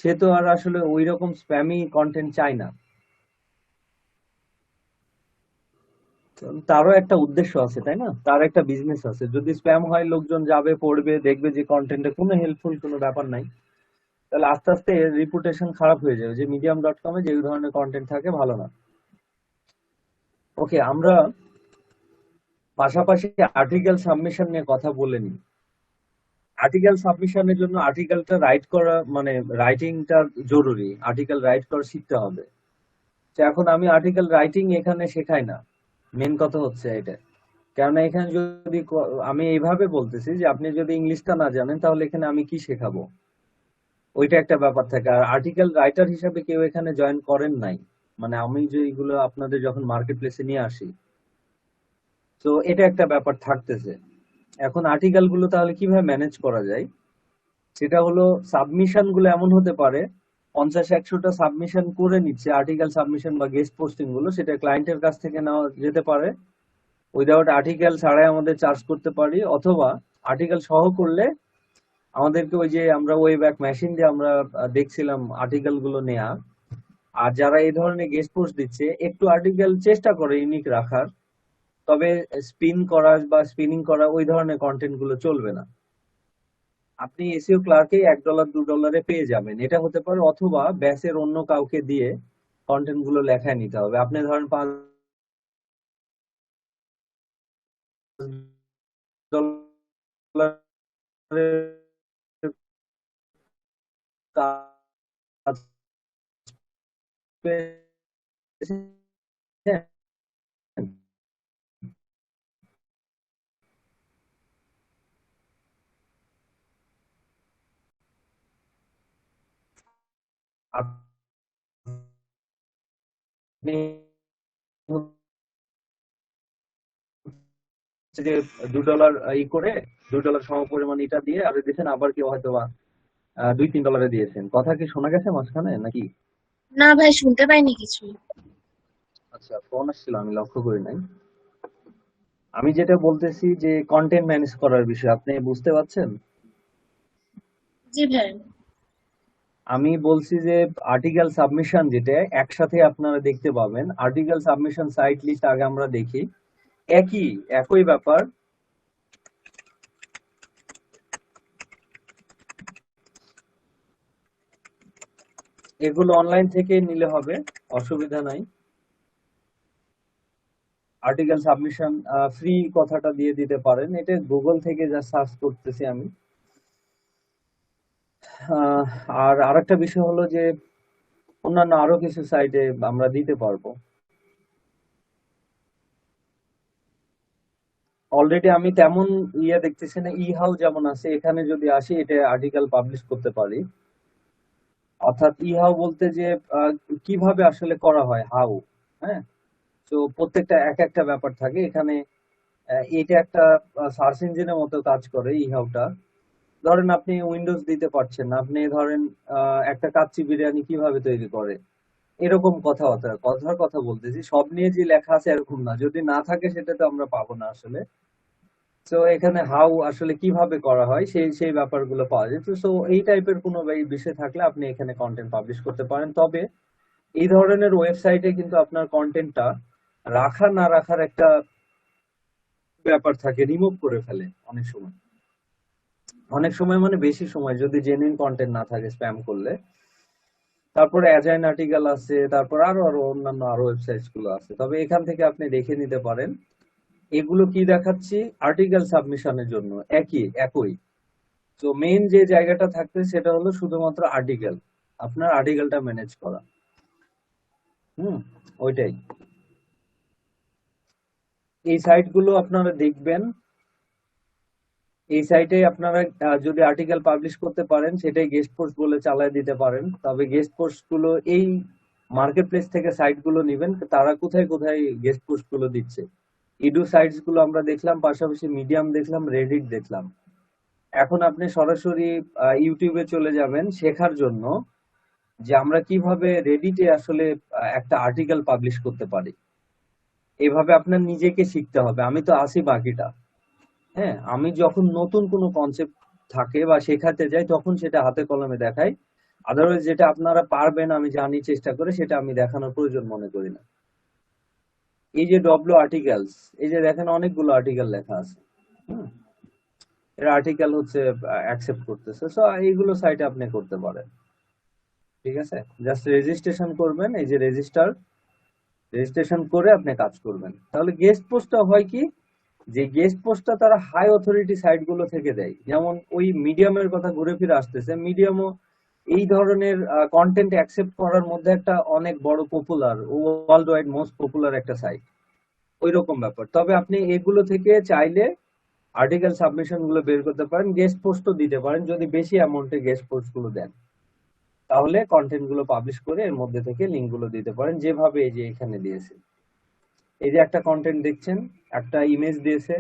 Speaker 1: সে তো আর আসলে ওই রকম স্প্যামি কন্টেন্ট চায় না। তারও একটা উদ্দেশ্য আছে, তাই না? তার একটা বিজনেস আছে। যদি স্প্যাম হয়, লোকজন যাবে, পড়বে, দেখবে যে কন্টেন্টে কোনো হেল্পফুল কোনো ব্যাপার নাই, তাহলে আস্তে আস্তে এর রিপুটেশন খারাপ হয়ে যাবে, যে medium.com এ যে ধরনের কন্টেন্ট থাকে ভালো না। ওকে, আমরা পাশাপাশি আর্টিকেল সাবমিশন নিয়ে কথা বলে নিই। আর্টিকেল সাবমিশনের জন্য আর্টিকেলটা রাইট করা, মানে রাইটিংটা জরুরি, আর্টিকেল রাইট করা শিখতে হবে। তো এখন আমি আর্টিকেল রাইটিং এখানে শেখাই না, মেন কথা হচ্ছে এটা। কেননা এখানে যদি আমি এইভাবে বলতেছি যে আপনি যদি ইংলিশটা না জানেন, তাহলে এখানে আমি কি শেখাবো, ওইটা একটা ব্যাপার থাকে। আর আর্টিকেল রাইটার হিসাবে কেউ এখানে জয়েন করেন নাই, মানে আমি যে এগুলো আপনাদের যখন মার্কেট প্লেসে নিয়ে আসি, তো এটা একটা ব্যাপার থাকতেছে। এখন আর্টিকেল গুলো তাহলে কিভাবে ম্যানেজ করা যায়, সেটা হলো সাবমিশন গুলো এমন হতে পারে 50-100টা সাবমিশন করে নিচ্ছে, আর্টিকেল সাবমিশন বা গেস্ট পোস্টিং গুলো, সেটা ক্লায়েন্টের কাছ থেকে নেওয়া যেতে পারে। উইদাউট আর্টিকেল ছাড়াই আমাদের চার্জ করতে পারি, অথবা আর্টিকেল সহ করলে আমাদেরকে ওই যে আমরা ওয়েব এক মেশিন দিয়ে আমরা দেখছিলাম আর্টিকেল গুলো নেয়া। আর যারা এই ধরনের গেস্ট পোস্ট দিচ্ছে, একটু আর্টিকেল চেষ্টা করে ইউনিক রাখার, তবে স্পিন করা বা স্পিনিং করা ওই ধরনের কন্টেন্ট গুলো চলবে না। আপনি এসইও ক্লার্কে $1-2 পেয়ে যাবেন, এটা হতে পারে। অথবা ব্যাচের অন্য কাউকে দিয়ে কন্টেন্ট গুলো লেখায় নিতে হবে। আপনি ধরেন $5 কাজ পেয়েছেন, আপনি হচ্ছে যে $2 ই করে, $2 সম পরিমাণ এটা দিয়ে আপনি দিয়েছেন, আবার কেউ হয়তো বা $2-3 দিয়েছেন। কথা কি শোনা গেছে মাঝখানে নাকি?
Speaker 2: না ভাই, শুনতে পাইনি কিছু।
Speaker 1: আচ্ছা, ফোন আসছিল, আমি লক্ষ্য করি নাই। আমি যেটা বলতেছি যে কন্টেন্ট ম্যানেজ করার বিষয়, আপনি বুঝতে পারছেন?
Speaker 2: জি ভাই।
Speaker 1: আমি বলছি যে আর্টিকেল সাবমিশন যেটা একসাথে আপনারা দেখতে পাবেন, আর্টিকেল সাবমিশন সাইট লিস্ট আগে আমরা দেখি। একই ব্যাপার, এগুলো অনলাইন থেকে নিলে হবে, অসুবিধা নাই। আর্টিকেল সাবমিশন ফ্রি কথাটা দিয়ে দিতে পারেন, এটা গুগল থেকে যা সার্চ করতেছি আমি। আহ, আর আরেকটা বিষয় হলো যে অন্যান্য আরো কিছু সাইটে আমরা দিতে পারবো। অলরেডি আমি তেমন দেখতেছি না। ই হাউ যেমন আছে, এখানে যদি আসি, এটা আর্টিকেল পাবলিশ করতে পারি। অর্থাৎ ই হাউ বলতে যে আহ, কিভাবে আসলে করা হয়, হাউ। হ্যাঁ, তো প্রত্যেকটা এক একটা ব্যাপার থাকে এখানে। এটা একটা সার্চ ইঞ্জিনের মতো কাজ করে ই হাউটা। ধরেন আপনি উইন্ডোজ দিতে পারছেন না, আপনি ধরেন একটা কাচ্চি বিরিয়ানি কিভাবে তৈরি করে, এরকম কথার কথা বলতেছি। সব নিয়ে যে লেখা আছে এরকম না, যদি না থাকে সেটা তো আমরা পাবো না আসলে। তো এখানে হাউ আসলে কিভাবে করা হয় সেই সেই ব্যাপারগুলো পাওয়া যায়। তো এই টাইপের কোনো বিষয় থাকলে আপনি এখানে কন্টেন্ট পাবলিশ করতে পারেন। তবে এই ধরনের ওয়েবসাইটে কিন্তু আপনার কন্টেন্টটা রাখা না রাখার একটা ব্যাপার থাকে, রিমুভ করে ফেলে অনেক সময়। অনেক সময় মানে বেশি সময় যদি জেনুইন কন্টেন্ট না থাকে স্প্যাম করলে। তারপরে অ্যাজাইন আর্টিকেল আছে, তারপর আরো আরো অন্যান্য আরো ওয়েবসাইটস গুলো আছে। তবে এখান থেকে আপনি দেখে নিতে পারেন এগুলো কি দেখাচ্ছি আর্টিকেল সাবমিশনের জন্য একই। তো মেইন যে জায়গাটা থাকবে সেটা হলো শুধুমাত্র আর্টিকেল, আপনার আর্টিকেলটা ম্যানেজ করা। হুম, ওইটাই। এই সাইটগুলো আপনারা দেখবেন, এই সাইটে আপনারা যদি আর্টিকেল পাবলিশ করতে পারেন সেটাই গেস্ট পোস্ট বলে চালায় দিতে পারেন। তবে গেস্ট পোস্ট গুলো এই মার্কেট প্লেস থেকে সাইট গুলো নিবেন, তারা কোথায় কোথায় গেস্ট পোস্ট গুলো দিচ্ছে। ইডু সাইটস গুলো আমরা দেখলাম, পাশাপাশি মিডিয়াম দেখলাম, রেডিট দেখলাম। এখন আপনি সরাসরি ইউটিউবে চলে যাবেন শেখার জন্য যে আমরা কিভাবে রেডিটে আসলে একটা আর্টিকেল পাবলিশ করতে পারি। এভাবে আপনার নিজেকে শিখতে হবে। আমি তো আসি বাকিটা। হ্যাঁ, আমি যখন নতুন কোনো কনসেপ্ট থাকে বা শেখাতে যাই তখন সেটা হাতে কলমে দেখাই। আদারওয়াইজ যেটা আপনারা পারবেন আমি জানি চেষ্টা করে, সেটা আমি দেখানোর প্রয়োজন মনে করি না। এই যে ডব্লিউ আর্টিকেলস, এই যে দেখেন অনেকগুলো আর্টিকেল লেখা আছে। হুম, এর আর্টিকেল হচ্ছে অ্যাকসেপ্ট করতেছে। সো এইগুলো সাইটে আপনি করতে পারেন। ঠিক আছে, জাস্ট রেজিস্ট্রেশন করবেন, এই যে রেজিস্ট্রেশন করে আপনি কাজ করবেন। তাহলে গেস্ট পোস্টটা হয় কি, যে গেস্ট পোস্টটা তারা হাই অথরিটি সাইট গুলো থেকে দেয়। যেমন ওই মিডিয়ামের কথা ঘুরে ফিরে আসতেছে, মিডিয়ামও এই ধরনের কন্টেন্ট অ্যাকসেপ্ট করার মধ্যে একটা অনেক বড় popular, world wide most popular একটা সাইট, ওই রকম ব্যাপার। তবে আপনি এগুলো থেকে চাইলে আর্টিকেল সাবমিশন গুলো বের করতে পারেন, গেস্ট পোস্টও দিতে পারেন যদি বেশি অ্যামাউন্টে গেস্ট পোস্ট গুলো দেন। তাহলে কন্টেন্ট গুলো পাবলিশ করে এর মধ্যে থেকে লিঙ্ক গুলো দিতে পারেন, যেভাবে এই যে এখানে দিয়েছে। এই যে একটা কন্টেন্ট দেখছেন, একটা ইমেজ দিয়েছে,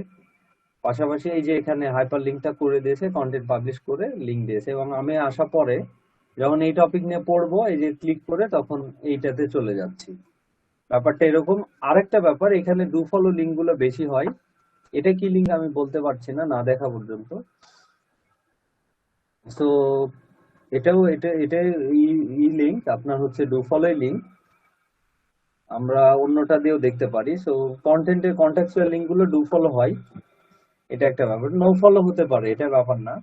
Speaker 1: পাশাপাশি এই যে এখানে হাইপার লিঙ্কটা করে দিয়েছে, কন্টেন্ট পাবলিশ করে লিঙ্ক দিয়েছে। এবং আমি আসা পরে যখন এই টপিক নিয়ে পড়বো, এই যে ক্লিক করে তখন এইটাতে চলে যাচ্ছি। ব্যাপারটা এরকম। আরেকটা ব্যাপার, এখানে ডু ফলো লিঙ্ক গুলো বেশি হয়। এটা কি লিঙ্ক আমি বলতে পারছি না, না দেখা পর্যন্ত। তো এটা ই লিঙ্ক আপনার হচ্ছে ডু ফলো লিঙ্ক। আমরা অন্যটা দিয়েও দেখতে পারি। সো কন্টেন্টের কন্টেক্সচুয়াল লিঙ্ক গুলো ডু ফলো হয়, এটা একটা ব্যাপার। নো ফলো হতে পারে, এটা ব্যাপার না।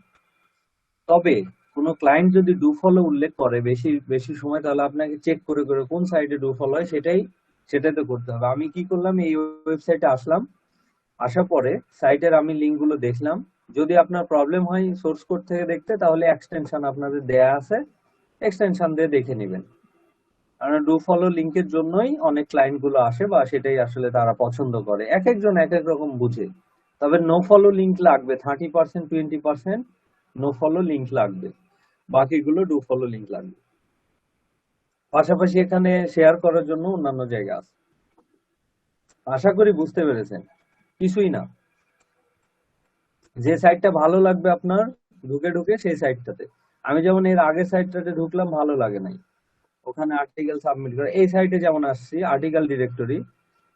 Speaker 1: তবে কোনো ক্লায়েন্ট যদি ডু ফলো উল্লেখ করে বেশি বেশি সময়, তাহলে আপনাকে চেক করে করে কোন সাইটে ডু ফলো হয় সেটাতে করতে হবে। আমি কি করলাম, এই ওয়েবসাইটে আসলাম, আসার পরে সাইটের আমি লিঙ্ক গুলো দেখলাম। যদি আপনার প্রবলেম হয় সোর্স কোড থেকে দেখতে, তাহলে এক্সটেনশন আপনাদের দেয়া আছে, এক্সটেনশন দিয়ে দেখে নেবেন। কারণ ডু ফলো লিঙ্কের জন্যই অনেক ক্লায়েন্ট গুলো আসে, বা সেটাই আসলে তারা পছন্দ করে। এক একজন এক এক রকম বুঝে। তবে নো ফলো লিঙ্ক লাগবে 30%, 20% নো ফলো লিঙ্ক লাগবে, বাকিগুলো ডু ফলো লিঙ্ক লাগবে। পাশাপাশি এখানে শেয়ার করার জন্য অন্যান্য জায়গা আছে। আশা করি বুঝতে পেরেছেন। কিছুই না, যে সাইটটা ভালো লাগবে আপনার ঢুকে ঢুকে সেই সাইটটাতে। আমি যেমন এর আগের সাইটটাতে ঢুকলাম, ভালো লাগে নাই, ওখানে আর্টিকেল সাবমিট করে। এই সাইটে যেমন আসছি, আর্টিকেল ডিরেক্টরি,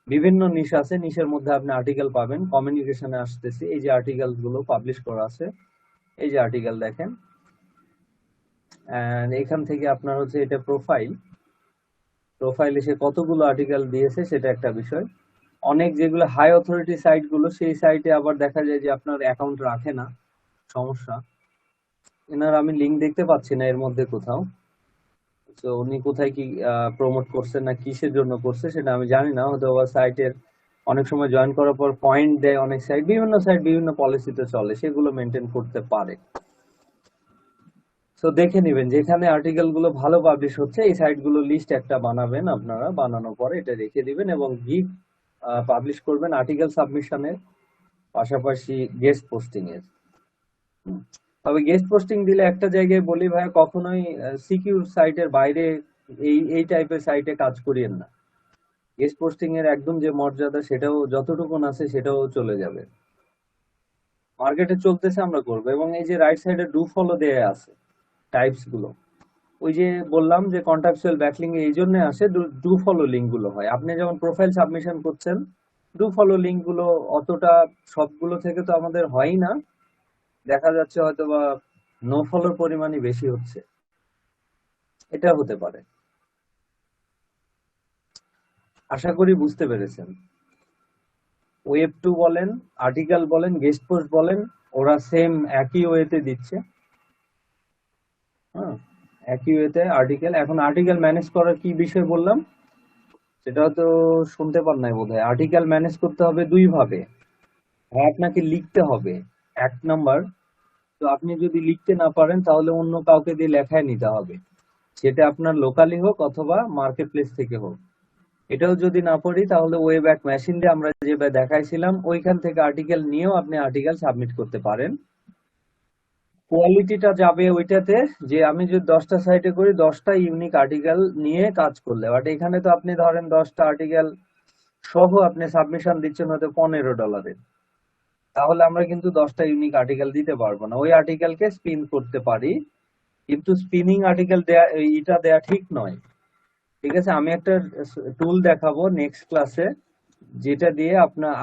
Speaker 1: বিভিন্ন নিশ আছে, নিশের মধ্যে আপনি আর্টিকেল পাবেন। কমিউনিকেশনে আসতেছি, এই যে আর্টিকেল গুলো পাবলিশ করা আছে, এই যে আর্টিকেল দেখেন। এন্ড এখান থেকে আপনার হচ্ছে এটা প্রোফাইলে সে কতগুলো আর্টিকেল দিয়েছে সেটা একটা বিষয়। অনেক যেগুলো হাই অথরিটি সাইট গুলো, সেই সাইটে আবার দেখা যায় যে আপনার অ্যাকাউন্ট রাখে না, সমস্যা। এনার আমি লিঙ্ক দেখতে পাচ্ছি না এর মধ্যে কোথাও। তো উনি কোথায় কি প্রমোট করছে না কিসের জন্য করছে সেটা আমি জানি না। হয়তো সাইটের অনেক সময় জয়েন করার পর পয়েন্ট দেয় অনেক সাইট, বিভিন্ন সাইট বিভিন্ন পলিসিতে চলে, সেগুলো মেনটেন করতে পারে। তো দেখে নিবেন যেখানে আর্টিকেল গুলো ভালো পাবলিশ হচ্ছে, এই সাইট গুলো লিস্ট একটা বানাবেন আপনারা, বানানোর পরে এটা রেখে দিবেন এবং গিগ পাবলিশ করবেন আর্টিকেল সাবমিশনের পাশাপাশি গেস্ট পোস্টিং এর। তবে গেস্ট পোস্টিং দিলে একটা জায়গায় বলি ভাই, কখনোই সিকিউর সাইটের বাইরে এই টাইপের সাইটে কাজ করিয়েন না। গেস্ট পোস্টিং এর একদম যে মর্যাদা, সেটাও যতটুকুন আছে সেটাও চলে যাবে। মার্কেটে চলতেছে আমরা করবো। এবং এই যে রাইট সাইডে ডু ফলো দেয়া আছে টাইপস গুলো, ওই যে বললাম যে কন্টাক্সুয়াল ব্যাকলিং এই জন্য আসে, ডু ফলো লিঙ্ক গুলো হয়। আপনি যেমন প্রোফাইল সাবমিশন করছেন, ডু ফলো লিঙ্ক গুলো অতটা সবগুলো থেকে তো আমাদের হয়ই না, দেখা যাচ্ছে হয়তো বা নো ফলোর পরিমাণই বেশি হচ্ছে, এটা হতে পারে। আশা করি বুঝতে পেরেছেন। ওয়েব টু বলেন, আর্টিকেল বলেন, গেস্ট পোস্ট বলেন, ওরা সেম একই ওয়েতে দিচ্ছে। হ্যাঁ, একই ওয়েতে আর্টিকেল। এখন আর্টিকেল ম্যানেজ করার কি বিষয় বললাম সেটা তো শুনতে পান নাই বোধহয়। আর্টিকেল ম্যানেজ করতে হবে দুই ভাবে। হ্যাঁ, আপনাকে লিখতে হবে, এক নাম্বার। তো আপনি যদি লিখতে না পারেন তাহলে অন্য কাউকে দিয়ে লেখায় নিতে হবে, সেটা আপনার লোকালি হোক অথবা মার্কেট প্লেস থেকে হোক। এটাও যদি না পারি তাহলে ওয়েব এক মেশিন দিয়ে আমরা যেভাবে দেখাইছিলাম ওইখান থেকে আর্টিকেল নিয়েও আপনি আর্টিকেল সাবমিট করতে পারেন। কোয়ালিটিটা যাবে ওইটাতে, যে আমি যদি 10টা সাইটে করি 10টা ইউনিক আর্টিকেল নিয়ে কাজ করলে, বাট এখানে তো আপনি ধরেন 10টা আর্টিকেল সহ আপনি সাবমিশন দিচ্ছেন হয়তো $15, তাহলে আমরা কিন্তু 10টা ইউনিক আর্টিকেল দিতে পারবো না। ওই আর্টিকেলকে স্পিন করতে পারি, কিন্তু স্পিনিং আর্টিকেল দেয়া এটা দেয়া ঠিক নয়। ঠিক আছে, আমি একটা টুল দেখাবো নেক্সট ক্লাসে, যেটা দিয়ে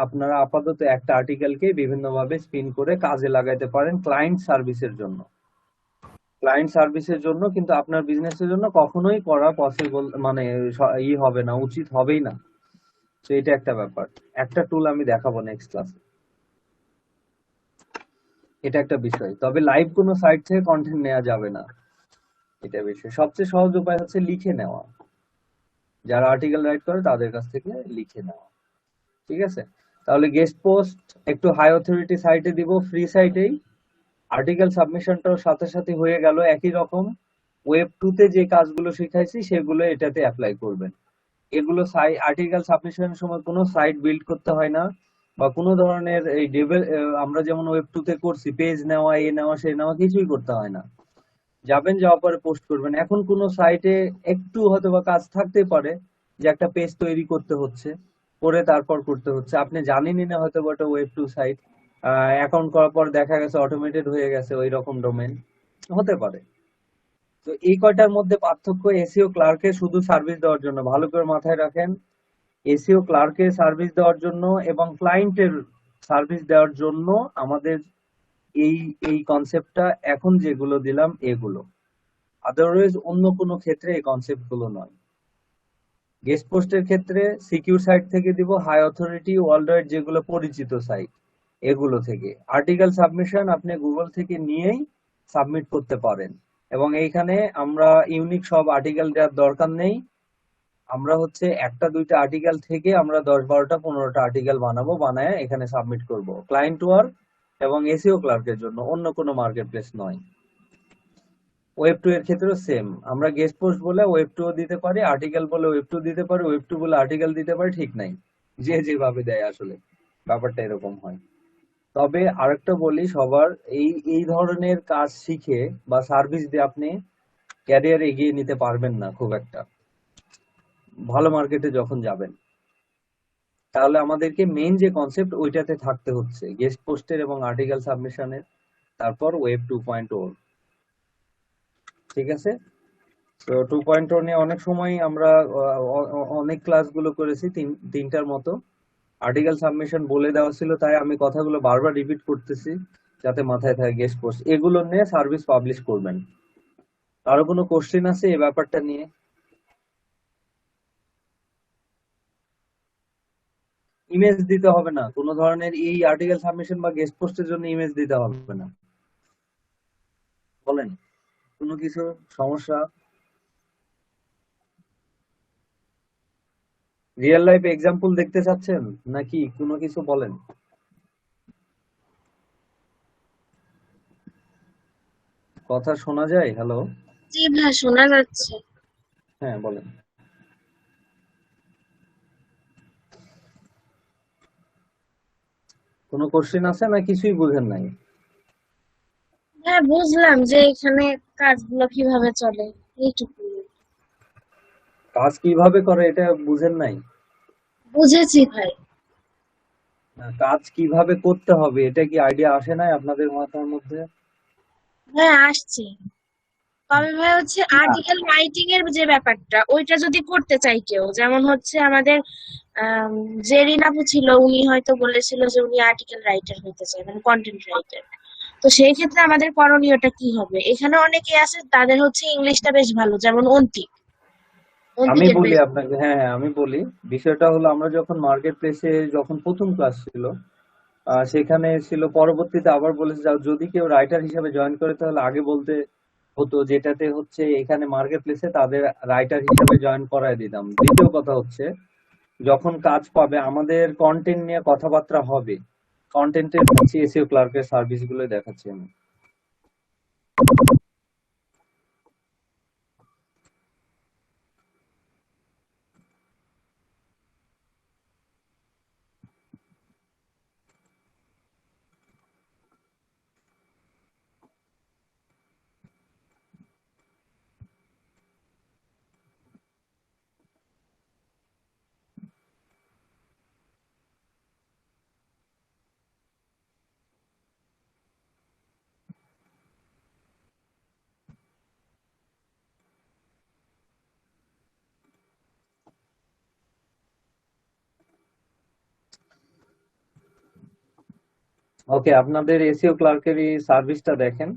Speaker 1: আপনারা আপাতত একটা আর্টিকেলকে বিভিন্নভাবে স্পিন করে কাজে লাগাইতে পারেন ক্লায়েন্ট সার্ভিসের জন্য। ক্লায়েন্ট সার্ভিসের জন্য, কিন্তু আপনার বিজনেসের জন্য কখনোই করা পসিবল মানে হবে না, উচিত হবেই না। তো এটা একটা ব্যাপার, একটা টুল আমি দেখাবো নেক্সট ক্লাসে, এটা একটা বিষয়। তবে লাইভ কোনো সাইট থেকে কন্টেন্ট নেওয়া যাবে না, এটা বিষয়। সবচেয়ে সহজ উপায় হচ্ছে লিখে নেওয়া, যারা আর্টিকেল রাইট করে তাদের কাছ থেকে লিখে নেওয়া। ঠিক আছে, তাহলে গেস্ট পোস্ট একটু হাই অথরিটি সাইটে দিব, ফ্রি সাইটেই। আর্টিকেল সাবমিশনটাও সাথে সাথে হয়ে গেল একই রকম। ওয়েব টু তে যে কাজগুলো শিখাইছি সেগুলো এটাতে অ্যাপ্লাই করবেন। এগুলো আর্টিকেল সাবমিশনের সময় কোনো সাইট বিল্ড করতে হয় না, বা কোনো ধরনের এই আমরা যেমন ওয়েব টু তে করছি পেজ নেওয়া, এ নেওয়া, সে নেওয়া, কিছুই করতে হয় না। যাবেন, যাওয়ার পরে পোস্ট করবেন। এখন কোনো সাইটে একটু হয়তো বা কাজ থাকতে পারে, যে একটা পেজ তৈরি করতে হচ্ছে, করে তারপর করতে হচ্ছে, আপনি জানেনই না হয়তো বা ওটা ওয়েব টু সাইট, অ্যাকাউন্ট করার পর দেখা গেছে অটোমেটেড হয়ে গেছে ওই রকম ডোমেন, হতে পারে। তো এই কয়টার মধ্যে পার্থক্য, এসইও ক্লার্কের শুধু সার্ভিস দেওয়ার জন্য, ভালো করে মাথায় রাখেন, এসইও ক্লার্কের সার্ভিস দেওয়ার জন্য এবং ক্লায়েন্টের সার্ভিস দেওয়ার জন্য আমাদের এই এই কনসেপ্টটা এখন যেগুলো দিলাম এগুলো, আদারওয়াইজ অন্য কোনো ক্ষেত্রে এই কনসেপ্ট গুলো নয়। গেস্ট পোস্টের ক্ষেত্রে সিকিউর সাইট থেকে দিব, হাই অথরিটি ওয়ার্ল্ড ওয়াইড যেগুলো পরিচিত সাইট এগুলো থেকে। আর্টিকেল সাবমিশন আপনি গুগল থেকে নিয়েই সাবমিট করতে পারেন, এবং এইখানে আমরা ইউনিক সব আর্টিকেল দেওয়ার দরকার নেই। আমরা হচ্ছে একটা দুইটা আর্টিকেল থেকে আমরা 10 12টা 15টা আর্টিকেল বানাবো, বানায় এখানে সাবমিট করব ক্লায়েন্ট ওয়ার্ক এবং এসইও ক্লার্কের জন্য, অন্য কোনো মার্কেট প্লেস নয়। ওয়েব টু এর ক্ষেত্রেও সেম, আমরা গেস্ট পোস্ট বলে ওয়েব টু দিতে পারি, আর্টিকেল বলে ওয়েব টু দিতে পারি, ওয়েব টু বলে আর্টিকেল দিতে পারি, ঠিক নাই, যে যেভাবে দেয় আসলে ব্যাপারটা এরকম হয়। তবে আরেকটা বলি, সবার এই এই ধরনের কাজ শিখে বা সার্ভিস দিয়ে আপনি ক্যারিয়ার এগিয়ে নিতে পারবেন না খুব একটা, ভালো মার্কেটে যখন যাবেন। তাহলে আমাদেরকে মেইন যে কনসেপ্ট ওইটাতে থাকতে হচ্ছে, গেস্ট পোস্টের এবং আর্টিকেল সাবমিশনের, তারপর ওয়েব 2.0। ঠিক আছে, তো 2.0 নিয়ে অনেক সময় আমরা অনেক ক্লাসগুলো করেছি, তিনটার মতো। আর্টিকেল সাবমিশন বলে দেওয়া ছিল, তাই আমি কথাগুলো বারবার রিপিট করতেছি যাতে মাথায় থাকে। গেস্ট পোস্ট এগুলো নিয়ে সার্ভিস পাবলিশ করবেন। আরো কোনো কোশ্চেন আছে এই ব্যাপারটা নিয়ে? ইমেজ দিতে হবে না কোনো ধরনের, এই আর্টিকেল সাবমিশন বা গেস্ট পোস্টের জন্য ইমেজ দিতে হবে না। বলেন, কোনো কিছু সমস্যা? রিয়েল লাইফ এক্সাম্পল দেখতে চাচ্ছেন নাকি কোনো কিছু বলেন? কথা শোনা যায়? হ্যালো?
Speaker 2: জি ভাই, শোনা যাচ্ছে।
Speaker 1: হ্যাঁ বলেন। কোনো কোশ্চেন আছে না কিছুই বুঝেন নাই?
Speaker 2: হ্যাঁ, বুঝলাম যে এখানে কাজগুলো কিভাবে চলে, এইটুকু।
Speaker 1: কাজ কিভাবে করে এটা বুঝেন নাই?
Speaker 2: বুঝেছি ভাই।
Speaker 1: না, কাজ কিভাবে করতে হবে এটা কি আইডিয়া আসে নাই আপনাদের মাথার মধ্যে?
Speaker 2: হ্যাঁ, আসছি। তবে ভাই হচ্ছে আর্টিকেল রাইটিং এর যে ব্যাপারটা ওইটা যদি করতে চাই কেউ, যেমন হচ্ছে আমাদের আম, জেরিন আপু ছিল, উনি হয়তো বলেছিল যে উনি আর্টিকেল রাইটার হতে চায়, মানে কন্টেন্ট রাইটার। তো সেই ক্ষেত্রে আমাদের করণীয়টা কি হবে? এখানে অনেকে আছে তাদের হচ্ছে ইংলিশটা বেশ ভালো, যেমন অন্তিক,
Speaker 1: আমি
Speaker 2: অন্তিকের
Speaker 1: বলি
Speaker 2: বেশ।
Speaker 1: আপনাকে, হ্যাঁ হ্যাঁ আমি বলি। বিষয়টা হলো, আমরা যখন মার্কেট প্লেসে যখন প্রথম ক্লাস ছিল, সেখানে ছিল, পরবর্তীতে আবার বলেছে যে যদি কেউ রাইটার হিসেবে জয়েন করে তাহলে আগে বলতে হতো, যেটাতে হচ্ছে এখানে মার্কেট প্লেসে তাদের রাইটার হিসেবে জয়েন করায় দিতাম। দ্বিতীয় কথা হচ্ছে, যখন কাজ পাবে আমাদের কন্টেন্ট নিয়ে কথাবার্তা হবে, কন্টেন্টের দিচ্ছি, এসইও ক্লার্কের সার্ভিস গুলো দেখাচ্ছি আমি। ওকে, আপনাদের এসইও ক্লার্কের এই সার্ভিসটা দেখেন।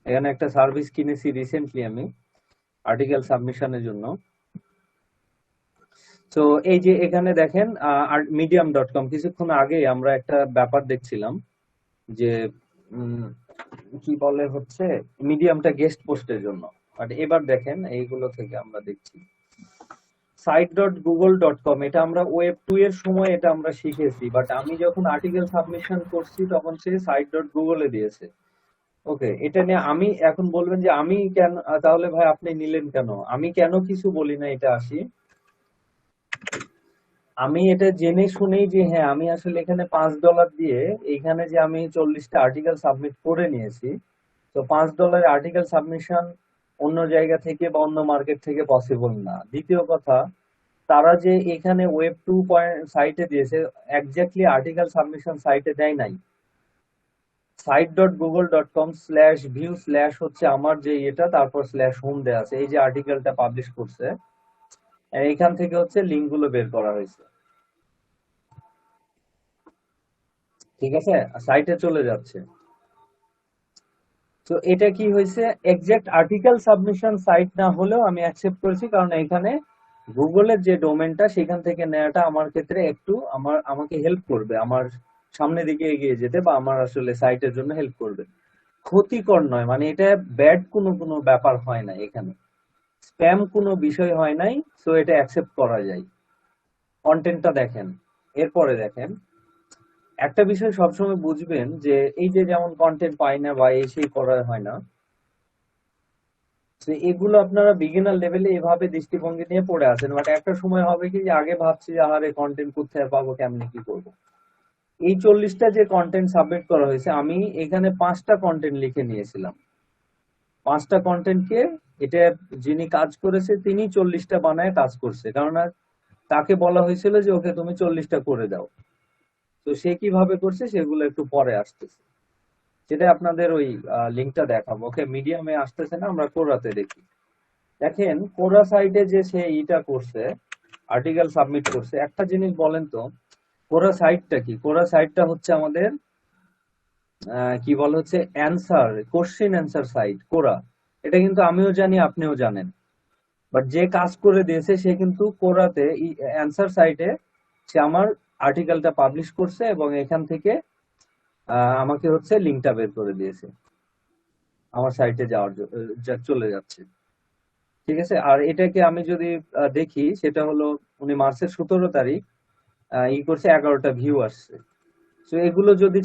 Speaker 1: এখানে একটা সার্ভিস কিনেছি রিসেন্টলি আমি, আর্টিকেল সাবমিশনের জন্য। তো এই যে এখানে দেখেন, মিডিয়াম ডট কম, কিছুক্ষণ আগে আমরা একটা ব্যাপার দেখছিলাম যে উম, কি বলে হচ্ছে, মিডিয়ামটা গেস্ট পোস্টের জন্য। বাট এবার দেখেন এইগুলো থেকে আমরা দেখছি site.google.com, এটা আমরা ওয়েব 2 এর সময় এটা আমরা শিখেছি, বাট আমি যখন আর্টিকেল সাবমিশন করছি তখন সে site.google এ দিয়েছে। ওকে, এটা নিয়ে আমি এখন বলবেন যে আমি কেন, তাহলে ভাই আপনি নিলেন কেন? আমি কেন কিছু বলি না, এটা আসি। আমি এটা জেনে শুনেই যে হ্যাঁ, আমি আসলে এখানে $5 দিয়ে এইখানে যে আমি 40টা আর্টিকেল সাবমিট করে নিয়েছি, তো $5 আর্টিকেল সাবমিশন অন্য জায়গা থেকে বা অন্য মার্কেট থেকে পসিবল না। দ্বিতীয় কথা, তারা যে এখানে ওয়েব 2 পয়েন্ট সাইটে দিয়েছে, এক্স্যাক্টলি আর্টিকেল সাবমিশন সাইটে দেয় নাই। site.google.com/view স্ল্যাশ হচ্ছে আমার যে এটা, তারপর স্ল্যাশ হোম দেয়া আছে, এই যে আর্টিকেলটা পাবলিশ করছে, এইখান থেকে হচ্ছে লিঙ্ক গুলো বের করা হয়েছে। ঠিক আছে, সাইটে চলে যাচ্ছে। তো এটা কি হয়েছে, এক্সাক্ট আর্টিকেল সাবমিশন সাইট না হলেও আমি অ্যাকসেপ্ট করেছি, কারণ এখানে গুগলের যে ডোমেনটা সেখান থেকে নেওয়াটা আমার ক্ষেত্রে একটু আমাকে হেল্প করবে, আমার সামনের দিকে এগিয়ে যেতে, বা আমার আসলে সাইটের জন্য হেল্প করবে। ক্ষতিকর নয়, মানে এটা ব্যাড কোনো কোনো ব্যাপার হয় না এখানে, স্প্যাম কোনো বিষয় হয় নাই। সো এটা অ্যাকসেপ্ট করা যায়। কন্টেন্টটা দেখেন, এরপরে দেখেন একটা বিষয় সবসময় বুঝবেন যে এই যে যেমন কন্টেন্ট পাই না বা এই সেই করা হয় না, তো এগুলো আপনারা বিগিনার লেভেলে এভাবে দৃষ্টিভঙ্গি নিয়ে পড়ে আছেন, বাট একটা সময় হবে কি যে আগে ভাবছি যে আহারে কন্টেন্ট কোথায় পাবো, কেমনে কি করবো। এই 40টা যে কন্টেন্ট সাবমিট করা হয়েছে, আমি এখানে 5টা কন্টেন্ট লিখে নিয়েছিলাম। 5টা কন্টেন্টকে, এটা যিনি কাজ করেছে তিনি 40টা বানায় কাজ করছে, কারণ তাকে বলা হয়েছিল যে ওকে তুমি 40টা করে দাও। তো সে কিভাবে করছে সেগুলো একটু পরে আসতেছে, সেটা আপনাদের ওই লিঙ্কটা দেখাবো। ওকে, মিডিয়ামে আসতেছে না, আমরা কোরাতে দেখি। দেখেন কোরা সাইটে যে সে ইটা করছে, আর্টিকেল সাবমিট করছে, একটা জিনিস বলেন তো, কোরা সাইটটা কি? কোরা সাইটটা হচ্ছে আমাদের কি বলে হচ্ছে অ্যান্সার, কোশ্চেন অ্যান্সার সাইট কোরা। এটা কিন্তু আমিও জানি, আপনিও জানেন। বাট যে কাজ করে দিয়েছে সে কিন্তু কোরাতে অ্যান্সার সাইটে সে আমার আর্টিকেলটা পাবলিশ করছে, এবং এখান থেকে আমাকে হচ্ছে লিঙ্কটা বের করে দিয়েছে, আমার সাইটে যাওয়ার চলে যাচ্ছে। ঠিক আছে, আর এটাকে আমি যদি দেখি, সেটা হলো উনি মার্চের 17 তারিখ ই করছে, 11টা ভিউ আসছে। তো এগুলো যদি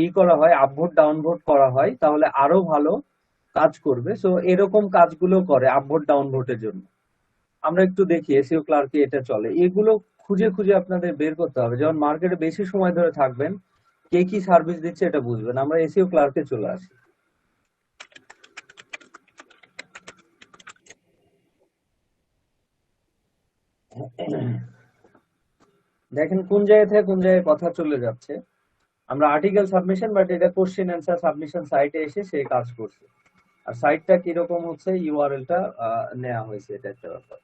Speaker 1: ই করা হয়, আপভোট ডাউনভোট করা হয়, তাহলে আরো ভালো কাজ করবে। সো এরকম কাজগুলো করে আপভোট ডাউনভোটের জন্য। আমরা একটু দেখি এসইও ক্লার্কে এটা চলে, এগুলো খুঁজে খুঁজে আপনাদের বের করতে হবে। যেমন মার্কেটে বেশি সময় ধরে থাকবেন, কে কি সার্ভিস দিচ্ছে এটা বুঝবেন। আমরা এসইও ক্লার্কে চলে আসি। দেখেন কোন জায়গা থেকে কোন জায়গায় কথা চলে যাচ্ছে। আমরা আর্টিকেল সাবমিশন, বাট এটা কোশ্চেন অ্যান্সার সাবমিশন সাইটে এসে সে কাজ করছে। আর সাইটটা কিরকম হচ্ছে ইউআরএলটা নেওয়া হয়েছে, এটা একটা ব্যাপার।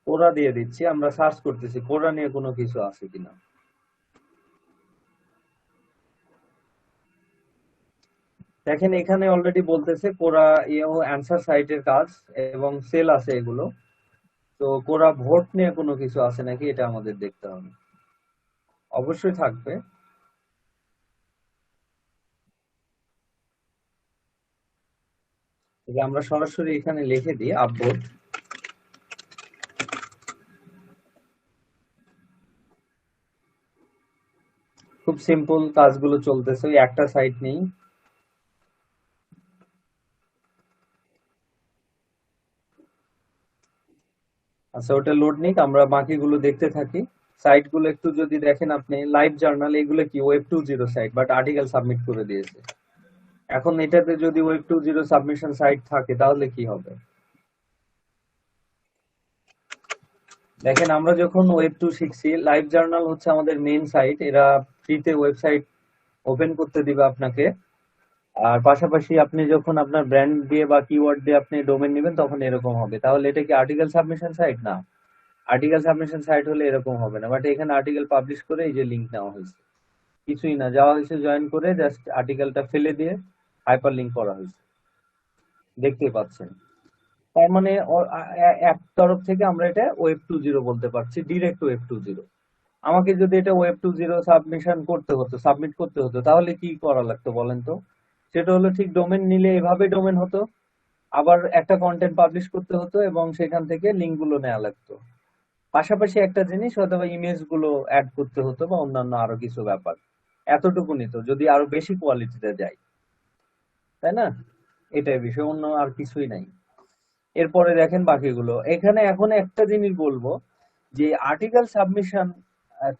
Speaker 1: কোরা দিয়ে দিচ্ছি, আমরা সার্চ করতেছি কোরা নিয়ে কোনো কিছু আছে কিনা। দেখেন এখানে অলরেডি বলতেছে কোরা ইয়েও অ্যান্সার সাইটের কাজ এবং সেল আছে এগুলো। তো কোরা ভোট নিয়ে কোনো কিছু আছে নাকি এটা আমাদের দেখতে হবে, অবশ্যই থাকবে। তাহলে আমরা সরাসরি এখানে লিখে দিই আপভোট। খুব সিম্পল কাজগুলো চলতেছে, ওই একটা সাইট নেই। আচ্ছা ওটা লোড নিক, আমরা বাকিগুলো দেখতে থাকি। সাইট গুলো একটু যদি দেখেন আপনি, লাইভ জার্নাল এগুলো কি web 2.0 site, but article submit করে দিয়েছে। এখন এটাতে যদি ওয়েব 2.0 সাবমিশন সাইট থাকে তাহলে কি হবে? দেখেন আমরা যখন ওয়েব 2 শিখছি, লাইভ জার্নাল হচ্ছে আমাদের মেইন সাইট, এরা ফ্রিতে ওয়েবসাইট ওপেন করতে দিবে আপনাকে। আর পাশাপাশি আপনি যখন আপনার ব্র্যান্ড দিয়ে বা কিওয়ার্ড দিয়ে আপনি ডোমেন নেবেন তখন এরকম হবে। তাহলে এটা কি আর্টিকেল সাবমিশন সাইট? না, আর্টিকেল সাবমিশন সাইট হলে এরকম হবে না। বাট এখানে আর্টিকেল পাবলিশ করে এই যে লিংক নেওয়া হয়েছে, কিছুই না, যাওয়া হয়েছে জয়েন করে জাস্ট আর্টিকেলটা ফেলে দিয়ে হাইপার লিংক করা হয়েছে, দেখতেই পাচ্ছেন। তার মানে এক তরফ থেকে আমরা এটা ওয়েব 2.0 বলতে পারছি, ডিরেক্ট ওয়েব 2.0। আমাকে যদি এটা ওয়েব 2.0 সাবমিট করতে হতো তাহলে কি করা লাগতো বলেন তো? সেটা হলো ঠিক ডোমেন নিলে এভাবে ডোমেন হতো, আবার একটা কন্টেন্ট পাবলিশ করতে হতো এবং সেখান থেকে লিংক গুলো নেওয়া লাগতো। পাশাপাশি একটা জিনিস হয়তো বা ইমেজ গুলো অ্যাড করতে হতো বা অন্যান্য আরো কিছু ব্যাপার। এতটুকুনি তো, যদি আরো বেশি কোয়ালিটিতে যাই, তাই না? এটাই বিষয়, অন্য আর কিছুই নাই। এরপরে দেখেন বাকিগুলো, এখানে এখন একটা জিনিস বলবো যে আর্টিকেল সাবমিশন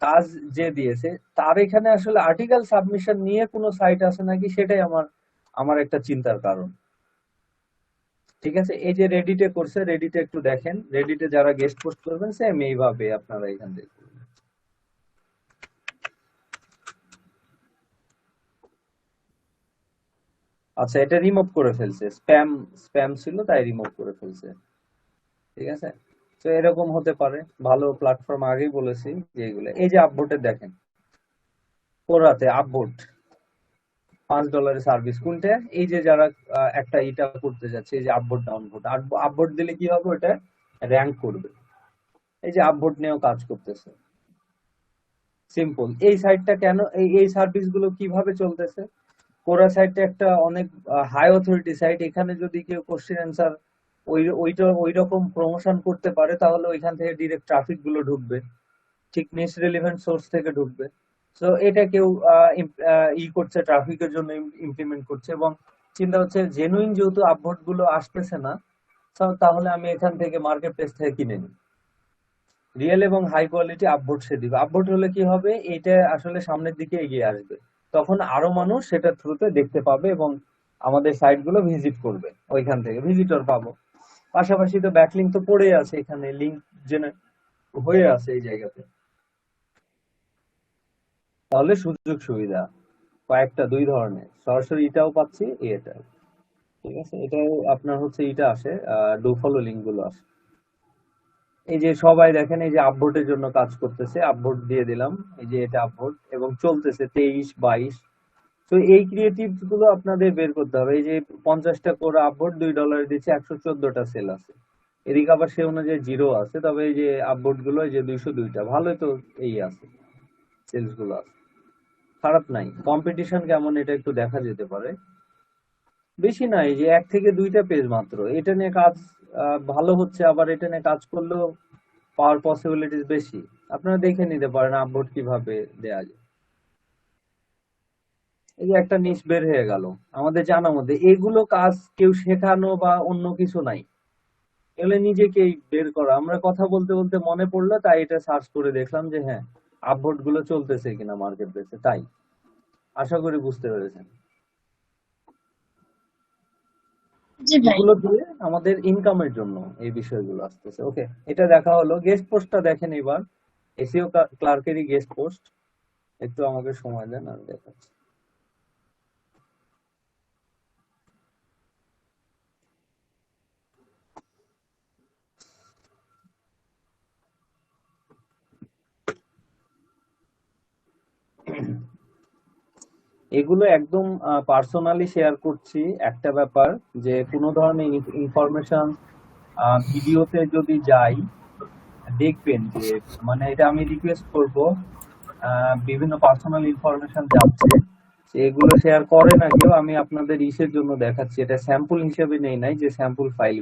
Speaker 1: কাজ যে দিয়েছে, তার এখানে আসলে আর্টিকেল সাবমিশন নিয়ে কোনো সাইট আছে নাকি সেটাই আমার আমার একটা চিন্তার কারণ। ঠিক আছে, এই যে রেডিটে করছে, রেডিটে একটু দেখেন, রেডিটে যারা গেস্ট পোস্ট করবেন সেম এইভাবে আপনারা এখান থেকে করবেন। আচ্ছা এটা রিমুভ করে ফেলছে, স্প্যাম স্প্যাম ছিল তাই রিমুভ করে ফেলছে। ঠিক আছে, তো এরকম হতে পারে। ভালো প্ল্যাটফর্ম আগেই বলেছি যে এগুলো, এই যে আপভোটে দেখেন, কোরাতে আপভোট $5 সার্ভিস কোনটা? এই যে যারা একটা ইটা করতে যাচ্ছে, এই যে আপভোট ডাউনভোট, আপভোট দিলে কি হবে, ওটা র্যাঙ্ক করবে। এই যে আপভোট নিয়েও কাজ করতেছে, সিম্পল। এই সাইটটা কেন, এই সার্ভিস গুলো কিভাবে চলতেছে? কোরা সাইটটা একটা অনেক হাই অথরিটি সাইট, এখানে যদি কেউ কোশ্চেন অ্যান্সার ওই রকম প্রমোশন করতে পারে তাহলে ওইখান থেকে ডিরেক্ট ট্রাফিক গুলো ঢুকবে, ঠিক নিউজ রিলেভেন্ট সোর্স থেকে ঢুকবে। তো এটা কেউ করছে, ট্রাফিকের জন্য ইমপ্লিমেন্ট করছে, এবং চিন্তা হচ্ছে জেনুইন যেহেতু আপভোট গুলো আসতেছে না, তাহলে আমি এখান থেকে মার্কেট প্লেস থেকে কিনে নিই। রিয়েল এবং হাই কোয়ালিটি আপভোট সে দিবে। আপভোট হলে কি হবে, এটা আসলে সামনের দিকে এগিয়ে আসবে, তখন আরো মানুষ সেটার থ্রুতে দেখতে পাবে এবং আমাদের সাইট গুলো ভিজিট করবে, ওইখান থেকে ভিজিটর পাবো। পাশাপাশি তো ব্যাকলিংক তো পড়ে আছে, এখানে লিংক জেনে হয়ে আছে এই জায়গাতে। তাহলে সুযোগ সুবিধা কয়েকটা, দুই ধরনের, সরাসরি এটাও পাচ্ছি, এটাও। ঠিক আছে, এটাও আপনার হচ্ছে এটা আসে, ডু ফলো লিঙ্ক গুলো আসে। এই যে সবাই দেখেন, এই যে আপভোটের জন্য কাজ করতেছে, আপভোট দিয়ে দিলাম, এই যে এটা আপভোট এবং চলতেছে 23-22। তো এই ক্রিয়েটিভস গুলো আপনাদের বের করতে হবে। এই যে 50টা করে আপভোট $2 দিচ্ছে, 114টা সেল আছে। এদিকে আবার সে অনুযায়ী জিরো আছে, তবে এই যে আপভোট গুলো এই যে 202টা, ভালোই তো এই আছে, সেলস গুলো আছে, খারাপ নাই। কম্পিটিশন কেমন এটা একটু দেখা যেতে পারে, বেশি নাই, যে 1 থেকে 2টা পেজ মাত্র। এটা নিয়ে কাজ ভালো হচ্ছে, আবার এটা নিয়ে কাজ করলেও পাওয়ার পসিবিলিটিস বেশি। আপনারা দেখে নিতে পারেন আপভোট কিভাবে দেয়া যায়। এই যে একটা নিশ বের হয়ে গেল আমাদের জানার মধ্যে, এগুলো কাজ কেউ শেখানো বা অন্য কিছু নাই, এগুলো নিজেকেই বের করা। আমরা কথা বলতে বলতে মনে পড়লো, তাই এটা সার্চ করে দেখলাম যে হ্যাঁ, আপভোট গুলো চলতেছে কিনা মার্কেট প্লেসে। তাই আশা করি বুঝতে পেরেছেন।
Speaker 2: জি ভাই।
Speaker 1: এগুলো দিয়ে আমাদের ইনকামের জন্য এই বিষয়গুলো আসতেছে। ওকে, এটা দেখা হলো। গেস্ট পোস্টটা দেখেন এবার, এসিও ক্লার্কেরই গেস্ট পোস্ট। একটু আমাকে সময় দেন, আমি দেখাচ্ছি। এগুলো একদম পার্সোনালি শেয়ার করছি। একটা ব্যাপার যে কোনো ধরনের ইনফরমেশন ভিডিওতে যদি যাই, দেখবেন যে মানে এটা আমি রিকোয়েস্ট করব, বিভিন্ন পার্সোনাল ইনফরমেশন যাচ্ছে, এগুলো শেয়ার করে না কেউ। আমি আপনাদের ইসের জন্য দেখাচ্ছি, এটা স্যাম্পল হিসেবে নেই নাই যে স্যাম্পল ফাইল